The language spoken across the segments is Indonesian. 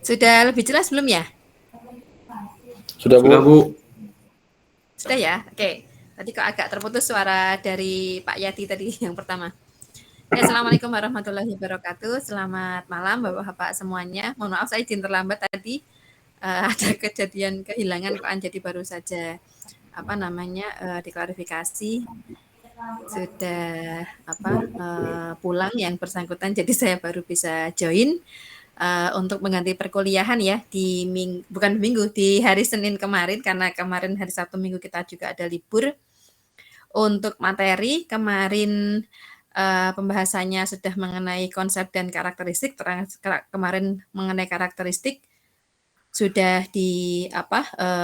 Sudah lebih jelas belum ya? Sudah, Sudah, Bu. Bu. Sudah ya? Oke. Tadi kok agak terputus suara dari Pak Yati tadi yang pertama. Assalamualaikum warahmatullahi wabarakatuh. Selamat malam Bapak-Bapak semuanya. Mohon maaf saya izin terlambat tadi. Ada kejadian kehilangan koan jadi baru saja diklarifikasi sudah pulang yang bersangkutan, jadi saya baru bisa join untuk mengganti perkuliahan ya di hari Senin kemarin, karena kemarin hari Sabtu Minggu kita juga ada libur. Untuk materi kemarin pembahasannya sudah mengenai konsep dan karakteristik. Kemarin mengenai karakteristik sudah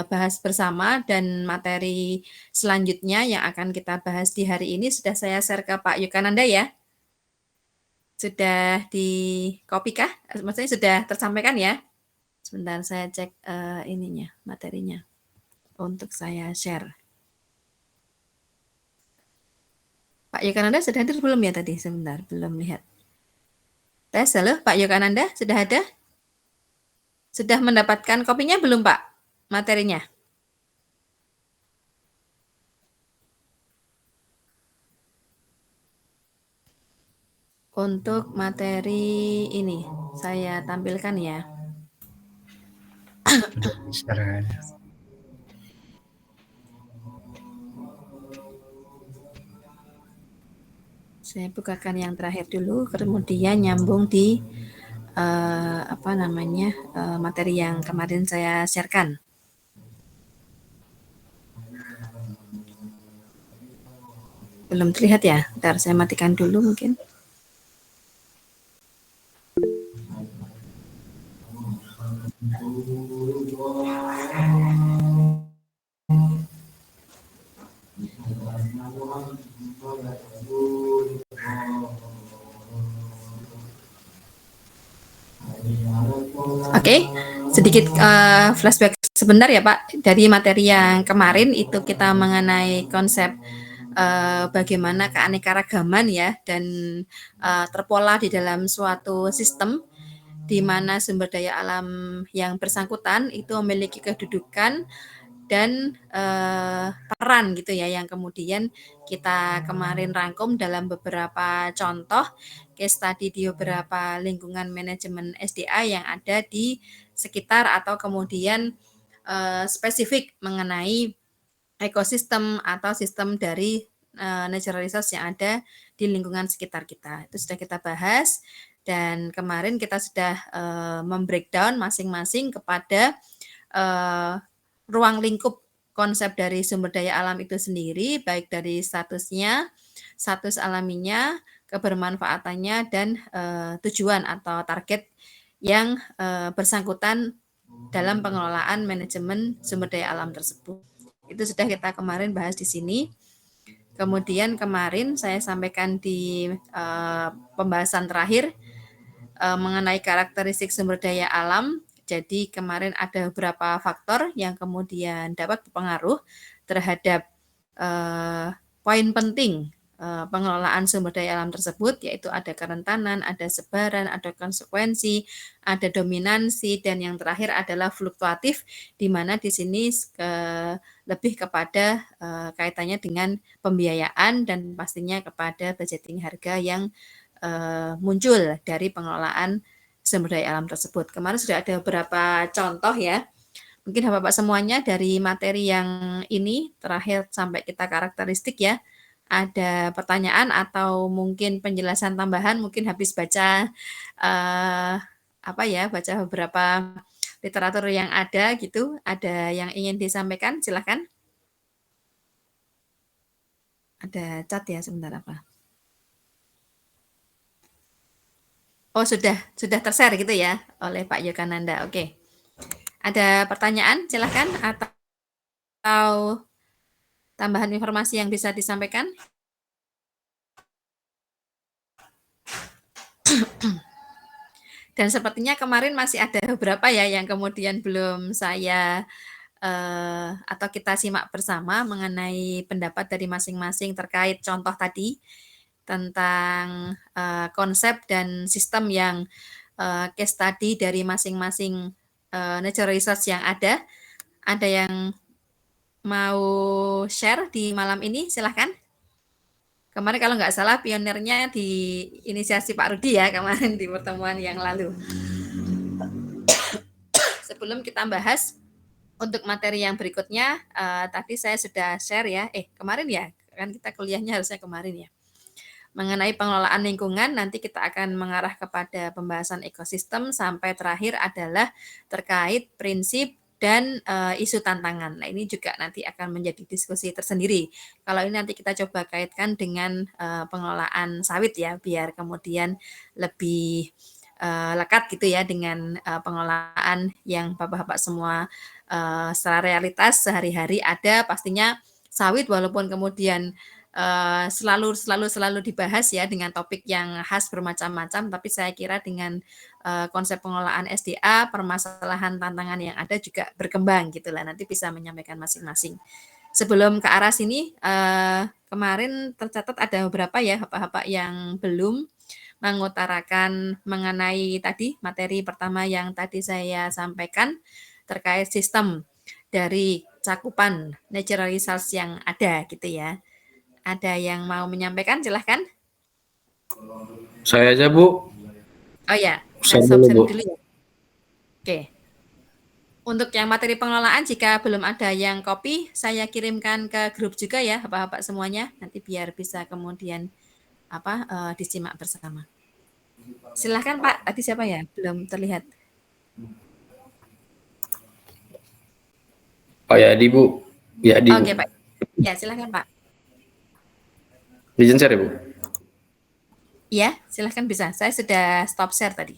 bahas bersama, dan materi selanjutnya yang akan kita bahas di hari ini sudah saya share ke Pak Yukananda ya. Sudah di copy kah? Maksudnya sudah tersampaikan ya? Sebentar saya cek materinya untuk saya share. Pak Yukananda sudah hadir belum ya tadi? Sebentar, belum lihat. Tes, halo Pak Yukananda, sudah ada? Sudah mendapatkan kopinya belum Pak? Materinya? Untuk materi ini saya tampilkan ya. Saya bukakan yang terakhir dulu, kemudian nyambung di materi yang kemarin saya sharekan. Belum terlihat ya? Ntar saya matikan dulu mungkin. Oke, sedikit flashback sebentar ya Pak. Dari materi yang kemarin itu kita mengenai konsep bagaimana keanekaragaman ya, dan terpola di dalam suatu sistem di mana sumber daya alam yang bersangkutan itu memiliki kedudukan dan peran gitu ya, yang kemudian kita kemarin rangkum dalam beberapa contoh case study di beberapa lingkungan manajemen SDA yang ada di sekitar atau kemudian spesifik mengenai ekosistem atau sistem dari natural resource yang ada di lingkungan sekitar kita. Itu sudah kita bahas, dan kemarin kita sudah membreakdown masing-masing kepada ruang lingkup konsep dari sumber daya alam itu sendiri, baik dari statusnya, status alaminya, kebermanfaatannya, dan tujuan atau target yang bersangkutan dalam pengelolaan manajemen sumber daya alam tersebut. Itu sudah kita kemarin bahas di sini. Kemudian kemarin saya sampaikan di pembahasan terakhir mengenai karakteristik sumber daya alam. Jadi kemarin ada beberapa faktor yang kemudian dapat berpengaruh terhadap poin penting pengelolaan sumber daya alam tersebut, yaitu ada kerentanan, ada sebaran, ada konsekuensi, ada dominansi, dan yang terakhir adalah fluktuatif, di mana di sini lebih kepada kaitannya dengan pembiayaan dan pastinya kepada budgeting harga yang muncul dari pengelolaan sumber daya alam tersebut. Kemarin sudah ada beberapa contoh ya. Mungkin Bapak semuanya dari materi yang ini terakhir sampai kita karakteristik ya, ada pertanyaan atau mungkin penjelasan tambahan, mungkin habis baca baca beberapa literatur yang ada gitu, ada yang ingin disampaikan, silakan. Ada chat ya, sebentar apa? Oh, sudah ter-share gitu ya oleh Pak Yogananda. Oke. Ada pertanyaan, silakan, atau tambahan informasi yang bisa disampaikan? Dan sepertinya kemarin masih ada beberapa ya yang kemudian belum saya atau kita simak bersama mengenai pendapat dari masing-masing terkait contoh tadi tentang konsep dan sistem yang case study dari masing-masing natural resource yang ada. Ada yang mau share di malam ini? Silahkan. Kemarin kalau nggak salah pionirnya di inisiasi Pak Rudi ya kemarin di pertemuan yang lalu. Sebelum kita bahas untuk materi yang berikutnya, tadi saya sudah share ya, kemarin ya, kan kita kuliahnya harusnya kemarin ya. Mengenai pengelolaan lingkungan, nanti kita akan mengarah kepada pembahasan ekosistem, sampai terakhir adalah terkait prinsip dan isu tantangan. Nah, ini juga nanti akan menjadi diskusi tersendiri. Kalau ini nanti kita coba kaitkan dengan pengelolaan sawit ya, biar kemudian lebih lekat gitu ya dengan pengelolaan yang Bapak-Bapak semua secara realitas sehari-hari ada. Pastinya sawit walaupun kemudian selalu dibahas ya dengan topik yang khas bermacam-macam, tapi saya kira dengan konsep pengelolaan SDA, permasalahan tantangan yang ada juga berkembang gitu lah, nanti bisa menyampaikan masing-masing. Sebelum ke arah sini, kemarin tercatat ada beberapa ya Bapak-Bapak yang belum mengutarakan mengenai tadi materi pertama yang tadi saya sampaikan terkait sistem dari cakupan natural resource yang ada gitu ya. Ada yang mau menyampaikan, silahkan. Saya aja, Bu. Oh ya, Share stop dulu, Bu. dulu ya. Oke. Untuk yang materi pengelolaan, jika belum ada yang copy, saya kirimkan ke grup juga ya, Bapak-bapak semuanya. Nanti biar bisa kemudian disimak bersama. Silahkan Pak, tadi siapa ya? Belum terlihat. Pak Yadi, Bu. Yadi, Bu. Oke Pak. Ya, silahkan Pak. Izin share ya, Bu? Iya, silahkan bisa. Saya sudah stop share tadi.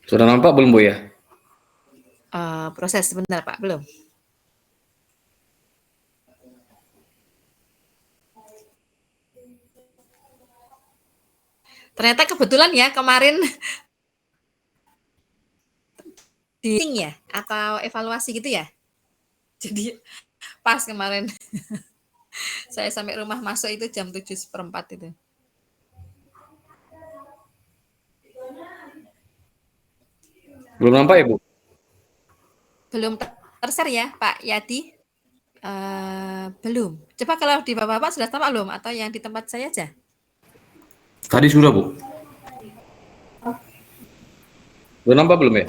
Sudah nampak belum, Bu ya? Proses sebentar Pak, belum. Ternyata kebetulan ya kemarin di ya atau evaluasi gitu ya. Jadi pas kemarin saya sampai rumah masuk itu jam 7:04 itu. Belum nampak ya, Bu? Belum tershare ya Pak Yadi? Belum. Coba kalau di Bapak-bapak sudah tampak belum? Atau yang di tempat saya aja? Tadi sudah, Bu. Belum nampak belum ya?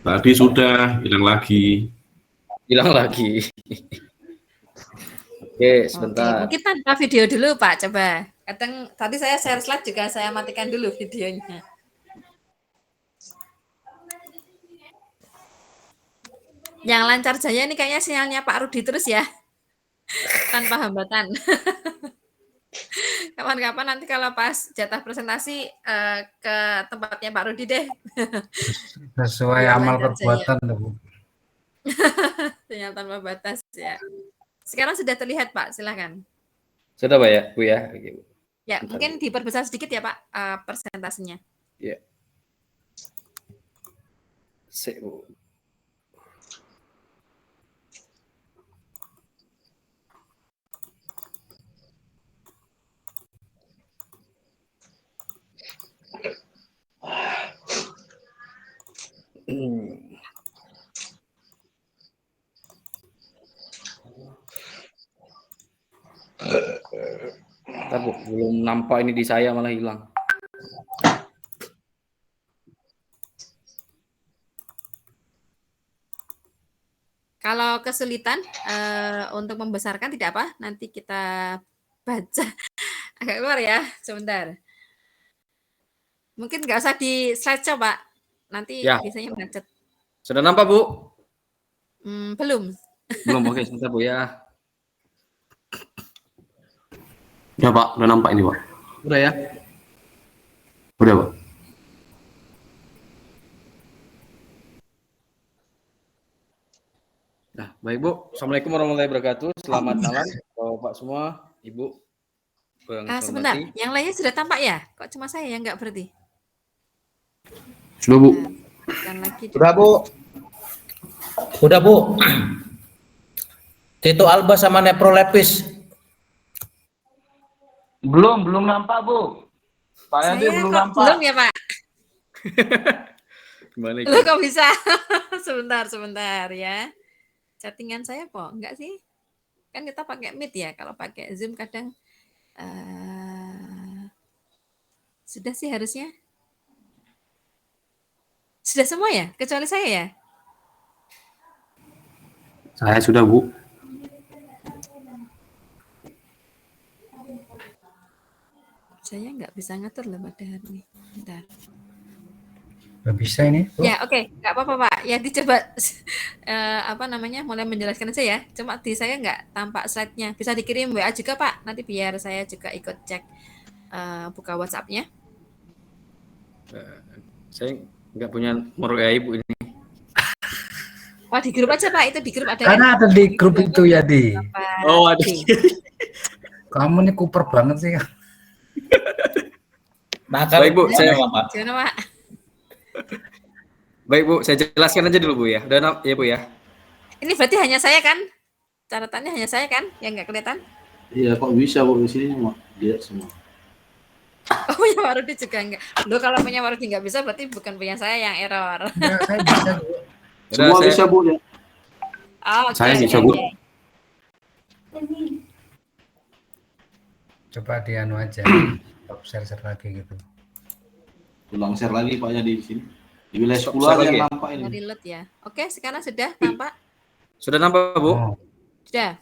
Tadi sudah, hilang lagi. Hilang lagi. Oke, sebentar. Mungkin tanpa video dulu Pak, coba. Kadang tadi saya share slide juga saya matikan dulu videonya. Yang lancar jaya ini kayaknya sinyalnya Pak Rudi terus ya. Tanpa hambatan. Kapan-kapan nanti kalau pas jatah presentasi ke tempatnya Pak Rudi deh. Sesuai Biar amal lancar perbuatan, Bu. Sinyal tanpa batas ya. Sekarang sudah terlihat Pak, silakan. Sudah, Pak ya, Bu ya? Oke, Bu. Ya, Bentar, mungkin Bu. diperbesar sedikit ya Pak persentasenya. Ya. Sik, Bu. Ntar, Bu, belum nampak ini di saya malah hilang. Kalau kesulitan untuk membesarkan tidak apa, nanti kita baca agak keluar ya, sebentar. Mungkin nggak usah di slideshow Pak, nanti Ya. biasanya macet. Sudah nampak, Bu? Belum. Belum, oke, sebentar, Bu ya. Ya, Pak, udah nampak ini, Pak. Udah ya? Udah, Pak. Nah, baik, Bu. Assalamualaikum warahmatullahi wabarakatuh. Selamat malam, Bapak semua, Ibu. Sebentar, yang lainnya sudah tampak ya? Kok cuma saya yang nggak berarti? Sudah, Bu. Lagi Sudah, Bu. Sudah, Bu. Tito Alba sama Neprolepis. Belum nampak, Bu. Pak Yadi Saya belum kok nampak. belum ya Pak? Gimana Loh itu? kok bisa? Sebentar ya. Chattingan saya kok enggak sih? Kan kita pakai Meet ya. Kalau pakai Zoom kadang sudah sih harusnya. Sudah semua ya? Kecuali saya ya? Saya sudah, Bu. Saya nggak bisa ngatur loh padahal nih. Bentar. Nggak bisa ini, Bu. Ya oke, nggak apa-apa Pak. Ya dicoba mulai menjelaskan aja ya. Cuma di saya nggak tampak slide-nya. Bisa dikirim WA juga Pak. Nanti biar saya juga ikut cek buka WhatsApp-nya. Saya nggak punya nomor WA Ibu ini. Wah di grup aja Pak. Itu di grup ada Karena ada di grup itu ya, Di. Oh, ada. Kamu nih kuper banget sih. Nakal Baik, Bu, saya- Pak. Gimana Pak? Baik Bu, saya jelaskan aja dulu Bu ya. Udah ya Bu ya. Ini berarti hanya saya kan? Catatannya hanya saya kan? Yang nggak kelihatan? Iya, kok bisa Bu di sini mau lihat semua. Oh punya Pak Rudi juga enggak. Loh kalau punya Pak Rudi nggak bisa berarti bukan punya saya yang error. Ya, saya bisa, Bu. Semua saya- bisa Bu ya. Oh, oke, Saya oke, bisa, Bu. oke. Coba di anu aja. Share lagi gitu. Ulang share lagi Pak Yadi di sini. Di wilayah Share 10 lagi yang ya? nampak ini. Reload ya. Oke, sekarang sudah tampak? Sudah nampak Bu? Oh, Sudah.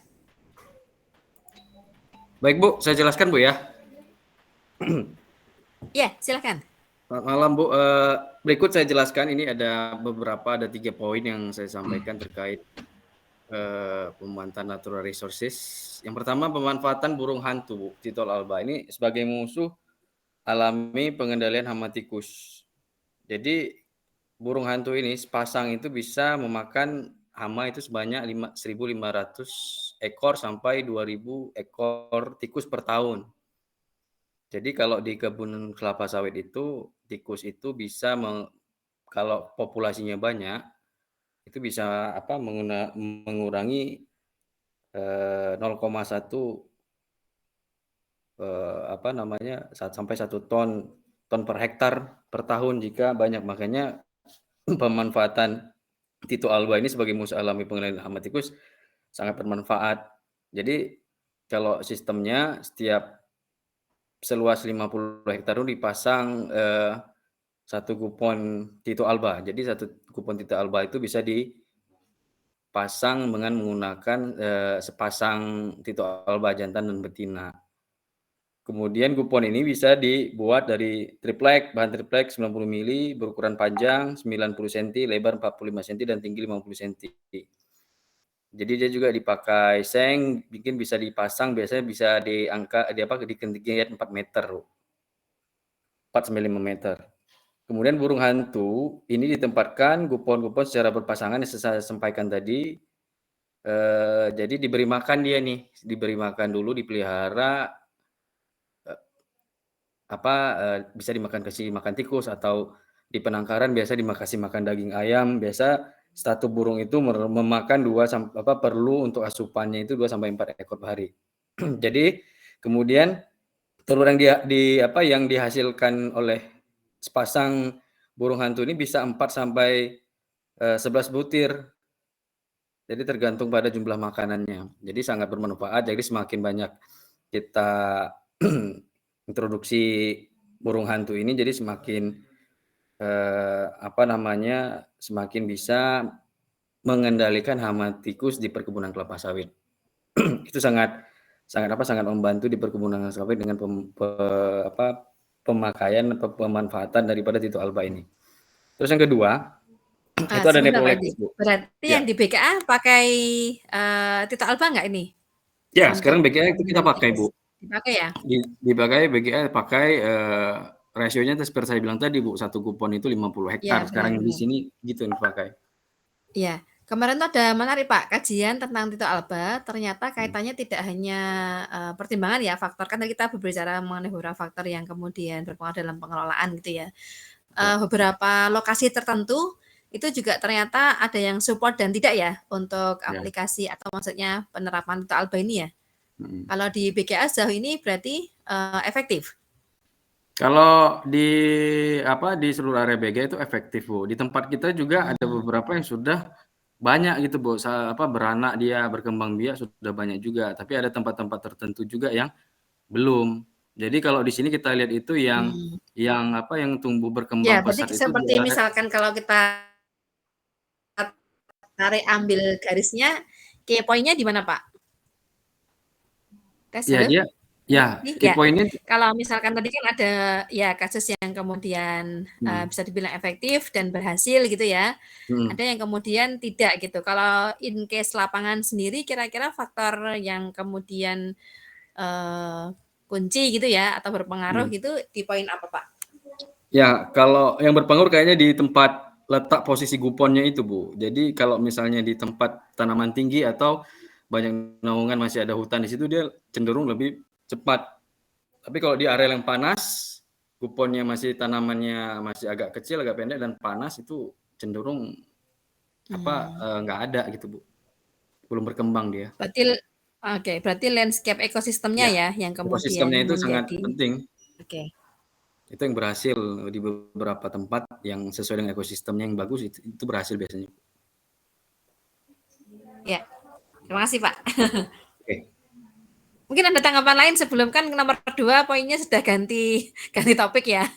Baik Bu, saya jelaskan Bu ya. Ya, silakan. Selamat malam Bu. Berikut saya jelaskan ini ada 3 poin yang saya sampaikan terkait pemanfaatan natural resources. Yang pertama pemanfaatan burung hantu Bu, Tito Alba ini sebagai musuh alami pengendalian hama tikus. Jadi burung hantu ini sepasang itu bisa memakan hama itu sebanyak 1.500 ekor sampai 2.000 ekor tikus per tahun. Jadi kalau di kebun kelapa sawit itu tikus itu bisa kalau populasinya banyak itu bisa mengurangi 0,1 sampai 1 ton per hektar per tahun jika banyak. Makanya pemanfaatan Tito Alba ini sebagai musuh alami pengendalian hama tikus sangat bermanfaat. Jadi kalau sistemnya setiap seluas 50 hektar itu dipasang satu kupon Tito Alba. Jadi satu kupon Tito Alba itu bisa dipasang dengan menggunakan sepasang Tito Alba jantan dan betina. Kemudian kupon ini bisa dibuat dari triplek, bahan triplek 90 mili, berukuran panjang 90 cm, lebar 45 cm dan tinggi 50 cm. Jadi dia juga dipakai seng, bikin bisa dipasang biasanya bisa di ketinggian 4 meter. 4 sampai 5 meter. Kemudian burung hantu ini ditempatkan kupon-kupon secara berpasangan yang saya sampaikan tadi. Jadi diberi makan dia nih, diberi makan dulu, dipelihara bisa kasih makan tikus atau di penangkaran biasa dikasih makan daging ayam. Biasa satu burung itu memakan perlu untuk asupannya itu 2 sampai 4 ekor per hari. Jadi kemudian telur yang dihasilkan oleh sepasang burung hantu ini bisa 4 sampai 11 butir. Jadi tergantung pada jumlah makanannya. Jadi sangat bermanfaat. Jadi semakin banyak kita introduksi burung hantu ini, jadi semakin semakin bisa mengendalikan hama tikus di perkebunan kelapa sawit. Itu sangat membantu di perkebunan kelapa sawit dengan pemakaian atau pemanfaatan daripada Tito Alba ini. Terus yang kedua, itu ada Neprolepis, Bu. Berarti Ya. yang di BKA pakai Tito Alba nggak ini? Ya, sekarang BGA itu kita pakai, Bu. Dipakai ya? Dipakai BGA pakai rasionya seperti saya bilang tadi Bu, satu kupon itu 50 hektar. Ya, Sekarang di benar. sini gitu yang dipakai. Iya, kemarin tuh ada menarik Pak, kajian tentang Tito Alba, ternyata kaitannya tidak hanya pertimbangan ya faktor, kan tadi kita berbicara mengenai beberapa faktor yang kemudian berpengaruh dalam pengelolaan gitu ya. Beberapa lokasi tertentu itu juga ternyata ada yang support dan tidak ya untuk Ya. aplikasi atau maksudnya penerapan Tito Alba ini ya. Mm. Kalau di BGA sejauh ini berarti efektif. Kalau di seluruh area BGA itu efektif, Bu. Di tempat kita juga ada beberapa yang sudah banyak gitu, Bu. Beranak dia, berkembang biak sudah banyak juga. Tapi ada tempat-tempat tertentu juga yang belum. Jadi kalau di sini kita lihat itu yang tumbuh Ya, berkembang berarti pesat itu di seperti area. misalkan kalau kita tarik ambil garisnya, key point-nya di mana, Pak? Tes, Ya, halo? key Ya, point-nya kalau misalkan tadi kan ada ya kasus yang kemudian bisa dibilang efektif dan berhasil gitu ya. Ada yang kemudian tidak gitu. Kalau in case lapangan sendiri kira-kira faktor yang kemudian kunci gitu ya atau berpengaruh gitu di poin apa, Pak? Ya, kalau yang berpengaruh kayaknya di tempat letak posisi guponnya itu, Bu. Jadi kalau misalnya di tempat tanaman tinggi atau banyak naungan masih ada hutan di situ, dia cenderung lebih cepat. Tapi kalau di area yang panas, kuponnya tanamannya masih agak kecil, agak pendek dan panas, itu cenderung nggak ada gitu, Bu. Belum berkembang dia. Berarti landscape ekosistemnya ya yang kemudian Ekosistemnya itu sangat menjadi penting. Oke. Itu yang berhasil di beberapa tempat yang sesuai dengan ekosistemnya yang bagus, itu berhasil biasanya. Ya. Terima kasih, Pak. Oke. Mungkin ada tanggapan lain sebelum kan nomor 2 poinnya sudah ganti topik ya.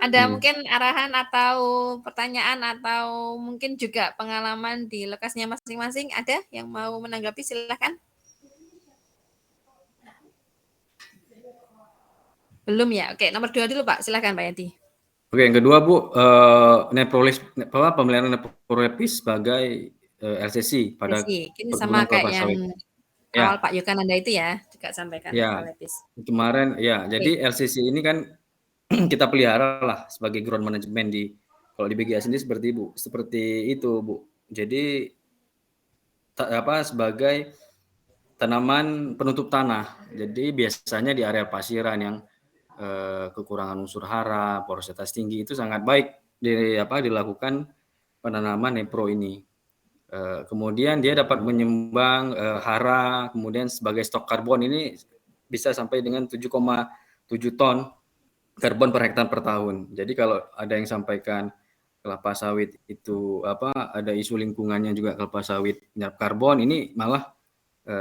Ada mungkin arahan atau pertanyaan atau mungkin juga pengalaman di lokasinya masing-masing, ada yang mau menanggapi silakan. Belum ya? Oke, nomor 2 dulu Pak, silakan Pak Yanti. Oke, yang kedua Bu, pemeliharaan neprolepis sebagai LCC pada ini sama perkebunan kayak kelapa yang sawit. awal Pak Yogananda itu ya, juga sampaikan neprolepis. Kemarin jadi LCC ini kan kita pelihara lah sebagai ground management kalau di BGA sendiri seperti itu, Bu. Jadi sebagai tanaman penutup tanah. Jadi biasanya di area pasiran yang kekurangan unsur hara, porositas tinggi itu sangat baik dilakukan penanaman nepro ini. Kemudian dia dapat menyumbang hara, kemudian sebagai stok karbon ini bisa sampai dengan 7,7 ton karbon per hektar per tahun. Jadi kalau ada yang sampaikan kelapa sawit itu ada isu lingkungannya juga kelapa sawit nyerap karbon, ini malah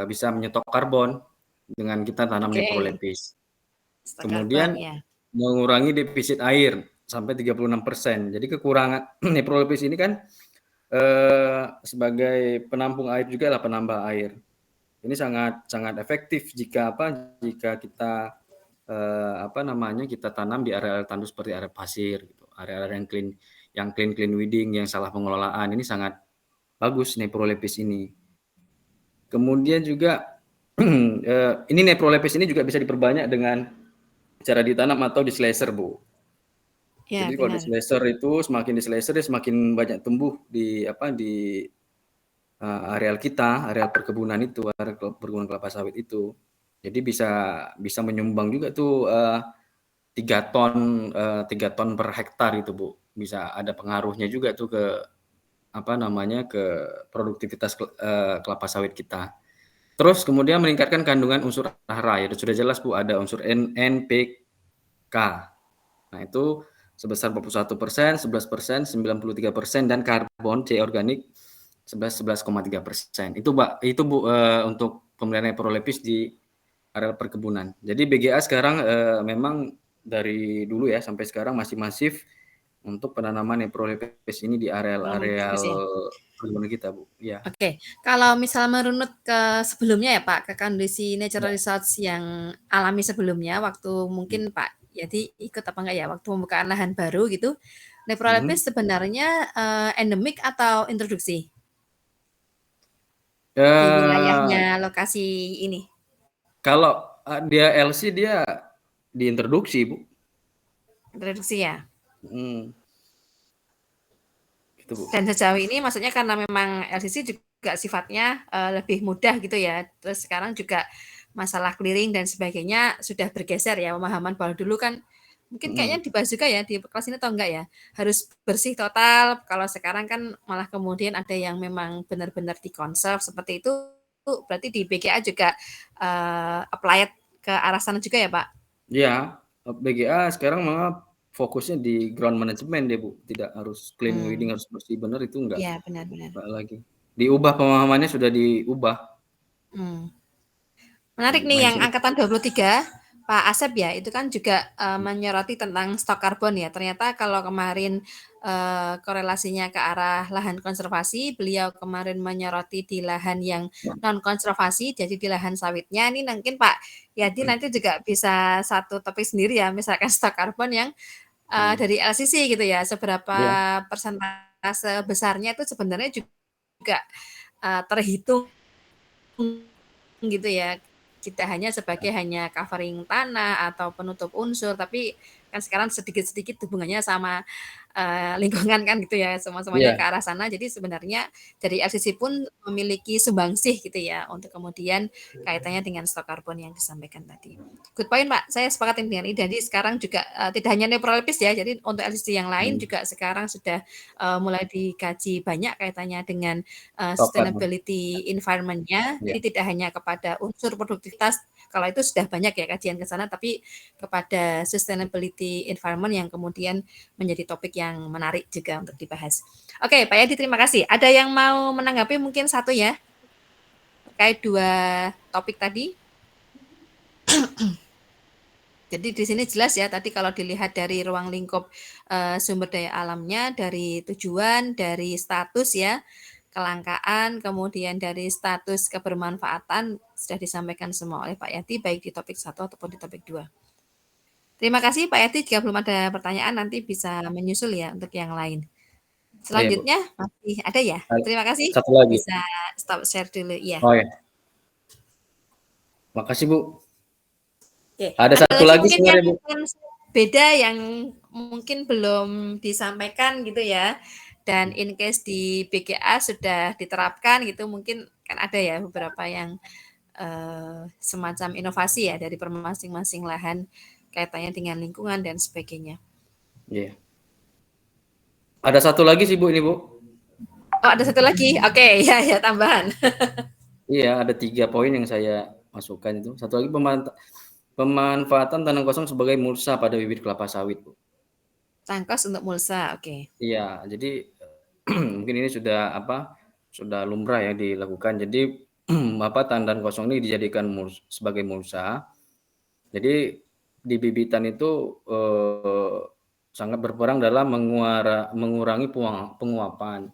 bisa menyetok karbon dengan kita tanam neprolepis. Kemudian mengurangi defisit air sampai 36%. Jadi kekurangan neprolepis ini kan sebagai penampung air juga lah, penambah air. Ini sangat efektif jika kita kita tanam di area tandus seperti area pasir gitu, area yang clean weeding, yang salah pengelolaan, ini sangat bagus neprolepis ini. Kemudian juga ini neprolepis ini juga bisa diperbanyak dengan cara ditanam atau di slicer, Bu. Ya, jadi kalau di slicer itu semakin di slicer dia semakin banyak tumbuh di areal kita, areal perkebunan itu, areal perkebunan kelapa sawit itu. Jadi bisa menyumbang juga tuh 3 ton per hektar itu, Bu. Bisa ada pengaruhnya juga tuh ke ke produktivitas kelapa sawit kita. Terus kemudian meningkatkan kandungan unsur hara, ya sudah jelas Bu, ada unsur NPK. Nah itu sebesar 41%, 11%, 93%, dan karbon C organik 11,3%. Itu Bu untuk pemeliharaan neprolepis di area perkebunan. Jadi BGA sekarang memang dari dulu ya sampai sekarang masih masif untuk penanaman neprolepis ini di areal perkebunan kita, Bu. Ya. Oke, kalau misal merunut ke sebelumnya ya Pak, ke kondisi natural resource yang alami sebelumnya, waktu mungkin Pak jadi ikut apa enggak ya, waktu pembukaan lahan baru gitu, neprolepis sebenarnya endemik atau introduksi? Di wilayahnya lokasi ini. Kalau dia LC dia diintroduksi, Bu. Introduksi ya. Gitu, Bu. Dan sejauh ini maksudnya karena memang LCC juga sifatnya lebih mudah gitu ya. Terus sekarang juga masalah clearing dan sebagainya sudah bergeser ya, pemahaman bahwa dulu kan Mungkin kayaknya dibahas juga ya di kelas ini atau enggak ya? Harus bersih total. Kalau sekarang kan malah kemudian ada yang memang benar-benar dikonserv seperti itu. Berarti di BGA juga applied ke arah sana juga ya, Pak? Iya, BGA sekarang malah fokusnya di ground management deh, Bu. Tidak harus clean weeding, harus bersih benar, itu enggak Iya, benar-benar. lagi. Diubah pemahamannya, sudah diubah. Menarik nih yang Mindset. angkatan 23, Pak Asep ya, itu kan juga menyoroti tentang stok karbon ya. Ternyata kalau kemarin korelasinya ke arah lahan konservasi, beliau kemarin menyoroti di lahan yang non konservasi, jadi di lahan sawitnya. Ini mungkin Pak Yadi nanti juga bisa satu topik sendiri ya, misalkan stok karbon yang dari LCC gitu ya, seberapa persentase besarnya itu sebenarnya juga terhitung gitu ya. Kita hanya sebagai hanya covering tanah atau penutup unsur, tapi kan sekarang sedikit-sedikit hubungannya sama lingkungan kan gitu ya, semuanya ke arah sana. Jadi sebenarnya dari LCC pun memiliki sumbangsih gitu ya untuk kemudian kaitannya dengan stok karbon yang disampaikan tadi. Good point Pak, saya sepakat dengan ini. Jadi sekarang juga tidak hanya neurolipis ya, jadi untuk LCC yang lain juga sekarang sudah mulai dikaji banyak kaitannya dengan sustainability environment-nya. Jadi tidak hanya kepada unsur produktivitas, kalau itu sudah banyak ya kajian ke sana, tapi kepada sustainability environment yang kemudian menjadi topik yang menarik juga untuk dibahas. Oke, Pak Yadi, terima kasih. Ada yang mau menanggapi mungkin satu ya, terkait dua topik tadi? Jadi di sini jelas ya, tadi kalau dilihat dari ruang lingkup sumber daya alamnya, dari tujuan, dari status ya, kelangkaan, kemudian dari status kebermanfaatan sudah disampaikan semua oleh Pak Yati, baik di topik 1 ataupun di topik 2. Terima kasih Pak Yati, jika belum ada pertanyaan nanti bisa menyusul ya untuk yang lain. Selanjutnya masih ada ya? Terima kasih. Satu lagi. Bisa stop share dulu ya. Oh ya. Makasih Bu. Oke. Ada satu lagi sebenarnya Bu. Beda yang mungkin belum disampaikan gitu ya. Dan in case di BGA sudah diterapkan gitu, mungkin kan ada ya beberapa yang semacam inovasi ya dari masing-masing lahan kaitannya dengan lingkungan dan sebagainya. Iya. Ada satu lagi sih Bu ini Bu. Oh ada satu lagi, oke ya tambahan. Iya, ada 3 poin yang saya masukkan itu. Satu lagi pemanfaatan tanah kosong sebagai mulsa pada bibit kelapa sawit Bu. Tangkos untuk mulsa, oke. Iya, jadi mungkin ini sudah lumrah ya dilakukan. Jadi tandan kosong ini dijadikan sebagai mulsa. Jadi di bibitan itu sangat berperan dalam mengurangi penguapan.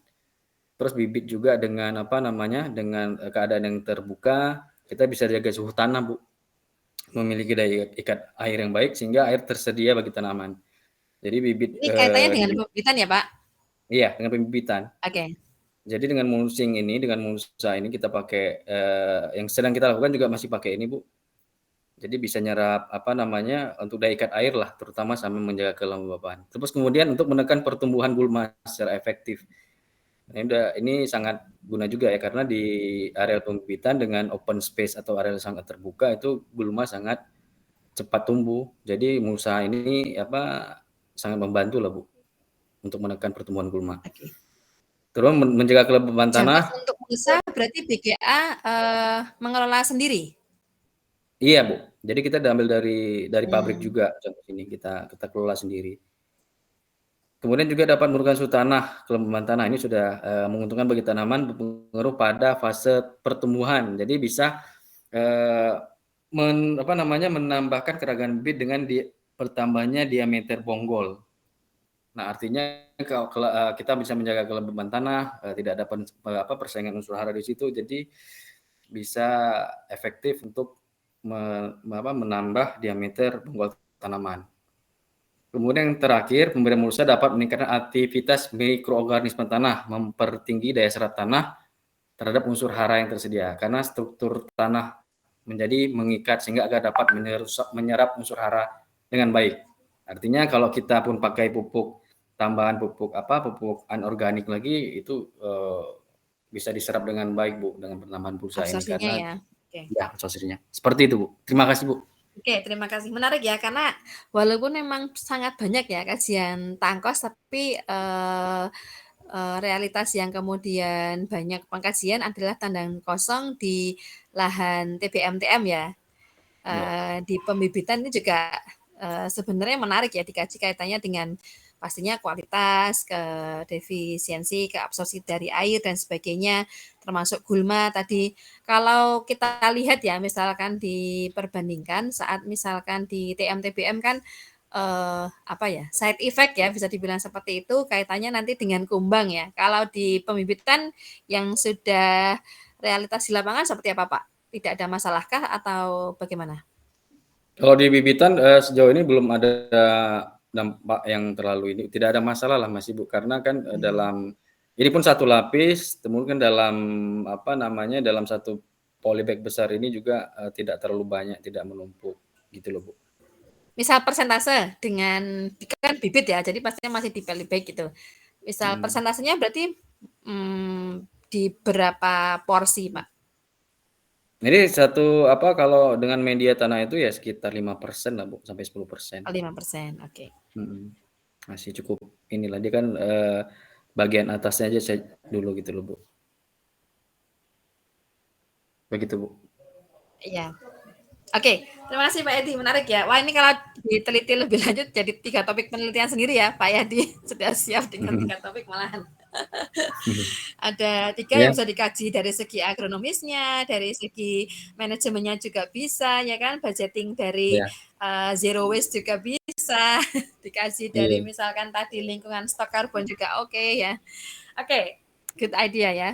Terus bibit juga dengan dengan keadaan yang terbuka, kita bisa jaga suhu tanah Bu. Memiliki daya ikat air yang baik sehingga air tersedia bagi tanaman. Jadi bibit ini kaitannya dengan pembibitan ya Pak? Iya, dengan pembibitan. Oke. Jadi dengan mulsing ini, dengan mulsa ini kita pakai yang sedang kita lakukan juga masih pakai ini Bu. Jadi bisa nyerap untuk daya ikat air lah, terutama sampai menjaga kelembaban. Terus kemudian untuk menekan pertumbuhan gulma secara efektif. Nah, ini sangat guna juga ya, karena di area pembibitan dengan open space atau area sangat terbuka itu gulma sangat cepat tumbuh. Jadi mulsa ini sangat membantu lah Bu untuk menekan pertumbuhan gulma. Okay. Terus menjaga kelembaban tanah. Untuk mulsa berarti BGA mengelola sendiri? Iya Bu. Jadi kita ambil dari pabrik juga contoh ini kita kelola sendiri. Kemudian juga dapat menurunkan suhu tanah, kelembaban tanah. Ini sudah menguntungkan bagi tanaman, berpengaruh pada fase pertumbuhan. Jadi bisa menambahkan keragaman bibit dengan bertambahnya diameter bonggol. Nah, artinya kalau kita bisa menjaga kelembaban tanah, tidak ada persaingan unsur hara di situ, jadi bisa efektif untuk menambah diameter bonggol tanaman. Kemudian yang terakhir, pemberian mulsa dapat meningkatkan aktivitas mikroorganisme tanah, mempertinggi daya serap tanah terhadap unsur hara yang tersedia, karena struktur tanah menjadi mengikat sehingga agar dapat menyerap unsur hara dengan baik. Artinya kalau kita pun pakai pupuk tambahan, pupuk anorganik lagi, itu bisa diserap dengan baik Bu, dengan penambahan pulsa ini karena ya. Ya, absorpsinya. Seperti itu Bu. Terima kasih Bu. Oke, terima kasih. Menarik ya, karena walaupun memang sangat banyak ya kajian tangkos, tapi realitas yang kemudian banyak pengkajian adalah tandang kosong di lahan TBM-TM ya. Di pembibitan ini juga sebenarnya menarik ya dikaji kaitannya dengan pastinya kualitas, ke defisiensi, ke absorpsi dari air dan sebagainya, termasuk gulma tadi. Kalau kita lihat ya, misalkan diperbandingkan saat misalkan di TM-TBM kan apa ya, side effect ya bisa dibilang seperti itu, kaitannya nanti dengan kumbang ya. Kalau di pembibitan yang sudah realitas di lapangan seperti apa Pak? Tidak ada masalahkah atau bagaimana? Kalau di bibitan sejauh ini belum ada dampak yang terlalu ini, tidak ada masalah lah Mas Ibu, karena kan dalam ini pun satu lapis, kemudian dalam apa namanya dalam satu polybag besar ini juga tidak terlalu banyak, tidak menumpuk gitu loh Bu. Misal persentase dengan kan bibit ya, jadi pastinya masih di polybag gitu. Misal persentasenya berarti di berapa porsi Pak? Jadi satu apa kalau dengan media tanah itu ya sekitar 5% lah Bu, sampai 10%. 5%, oke. Masih cukup inilah dia kan bagian atasnya aja saya dulu gitu loh Bu. Begitu Bu. Iya. Oke, terima kasih Pak Edi, menarik ya. Wah ini kalau diteliti lebih lanjut jadi 3 topik penelitian sendiri ya Pak Edi. Sudah siap dengan 3 topik malahan. Ada 3 yang bisa dikaji dari segi agronomisnya, dari segi manajemennya juga bisa ya kan, budgeting dari zero waste juga bisa, dikaji dari misalkan tadi lingkungan stok karbon juga oke ya. Oke, good idea ya,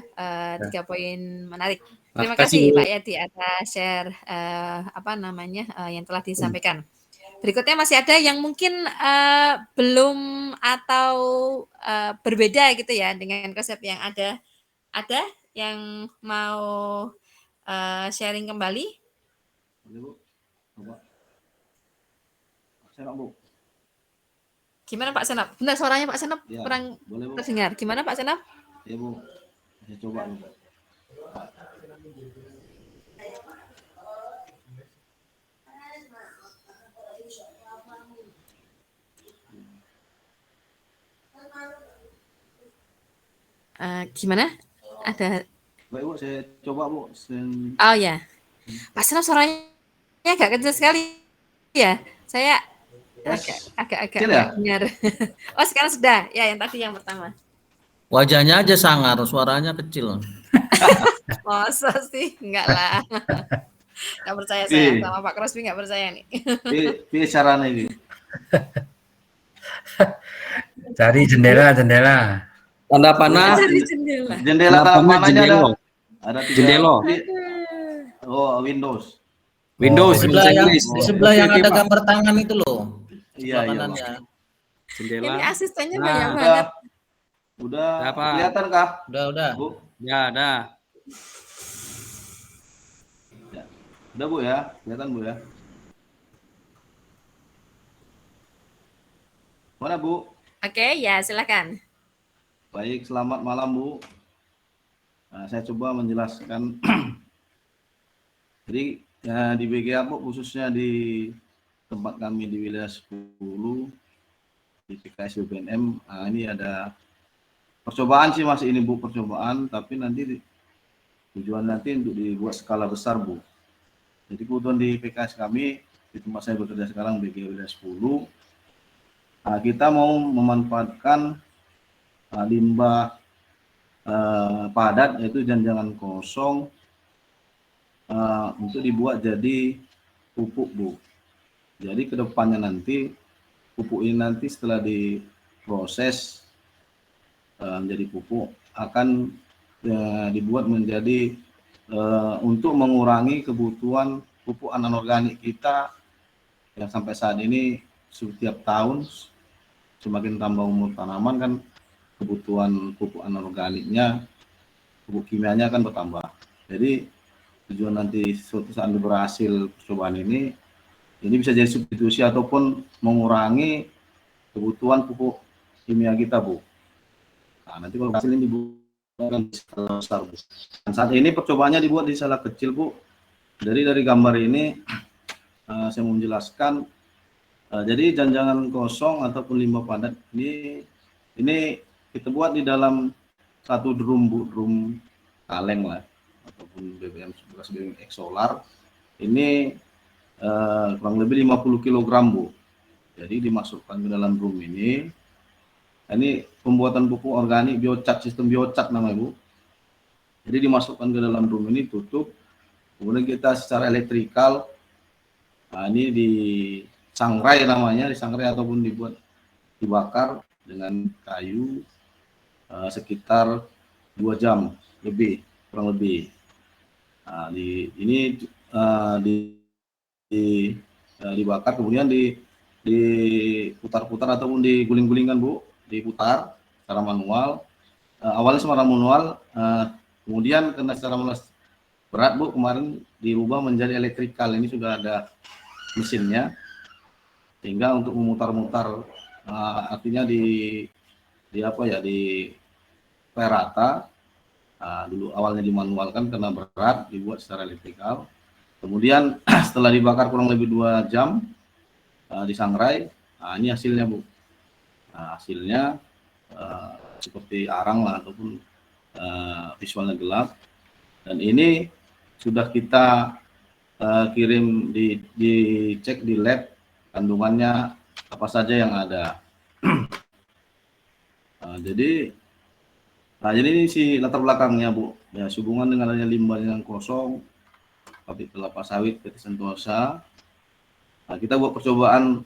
3 poin menarik. Terima kasih Pak Yadi atas share apa namanya yang telah disampaikan. Berikutnya masih ada yang mungkin belum atau berbeda gitu ya dengan konsep yang ada. Ada yang mau sharing kembali? Boleh Bu? Coba. Senap Bu. Gimana Pak Senap? Benar suaranya Pak Senap Ya, kurang boleh Bu. terdengar. Gimana Pak Senap? Ya Bu. Saya coba Bu. Gimana? Ada. Baik Bu, saya coba Bu. Oh ya, Pak Senap suaranya agak kecil sekali ya. Saya agak ya? dengar. Oh sekarang sudah. Ya yang tadi yang pertama. Wajahnya aja sangar, suaranya kecil. Masa sih? Enggak lah. Enggak percaya saya sama Pak Crosby, enggak percaya nih. Pilih caranya ini. Cari jendela. Tanda panah. Dari jendela. Jendela tanda panahnya ada 3. Jendela. Oh, Windows. Windows Di sebelah yang ada gambar tangan itu loh. Iya. Jendela. Ini asistennya banyak banget. Udah kelihatan kah? Udah. Bu. Ya, ada. Udah Bu ya, kelihatan Bu ya. Mana Bu? Oke, ya silakan. Baik, selamat malam Bu. Nah, saya coba menjelaskan. Jadi ya, di BGA Bu, khususnya di tempat kami di wilayah 10 di PKS BPNM, ini ada percobaan sih masih ini Bu, percobaan, tapi nanti tujuan nanti untuk dibuat skala besar Bu. Jadi kebetulan di PKS kami di tempat saya bekerja sekarang BGA wilayah 10, kita mau memanfaatkan limbah padat yaitu janjangan kosong untuk dibuat jadi pupuk Bu. Jadi kedepannya nanti pupuk ini nanti setelah diproses menjadi pupuk akan dibuat menjadi untuk mengurangi kebutuhan pupuk anorganik kita yang sampai saat ini setiap tahun semakin tambah umur tanaman kan kebutuhan pupuk anorganiknya, pupuk kimianya akan bertambah. Jadi tujuan nanti suatu saat berhasil percobaan ini bisa jadi substitusi ataupun mengurangi kebutuhan pupuk kimia kita Bu. Nah, nanti kalau hasil ini dibuat di skala besar Bu. Dan saat ini percobaannya dibuat di skala kecil Bu. Dari gambar ini saya mau menjelaskan. Jadi janjangan kosong ataupun limbah padat ini kita buat di dalam satu drum Bu, drum kaleng lah, ataupun bekas BBM solar. Ini kurang lebih 50 kg Bu. Jadi dimasukkan ke dalam drum ini. Ini pembuatan pupuk organik biocat, sistem biocat namanya Bu. Jadi dimasukkan ke dalam drum ini, tutup. Kemudian kita secara elektrikal, ini disangrai namanya, disangrai ataupun dibakar dengan kayu sekitar 2 jam lebih, kurang lebih. Dibakar, kemudian diputar-putar ataupun diguling-gulingkan Bu, diputar secara manual. Awalnya secara manual, kemudian karena secara manual berat Bu, kemarin dirubah menjadi elektrikal. Ini sudah ada mesinnya, sehingga untuk memutar-mutar, artinya di rata. Dulu awalnya dimanualkan karena berat, dibuat secara elektrikal. Kemudian setelah dibakar kurang lebih 2 jam, disangrai. Ini hasilnya Bu. Hasilnya seperti arang lah, ataupun visualnya gelap. Dan ini sudah kita kirim, dicek di lab kandungannya apa saja yang ada. Jadi ini si latar belakangnya Bu. Ya, sehubungan dengan adanya limbah yang kosong, pabrik kelapa sawit PT Sentosa. Kita buat percobaan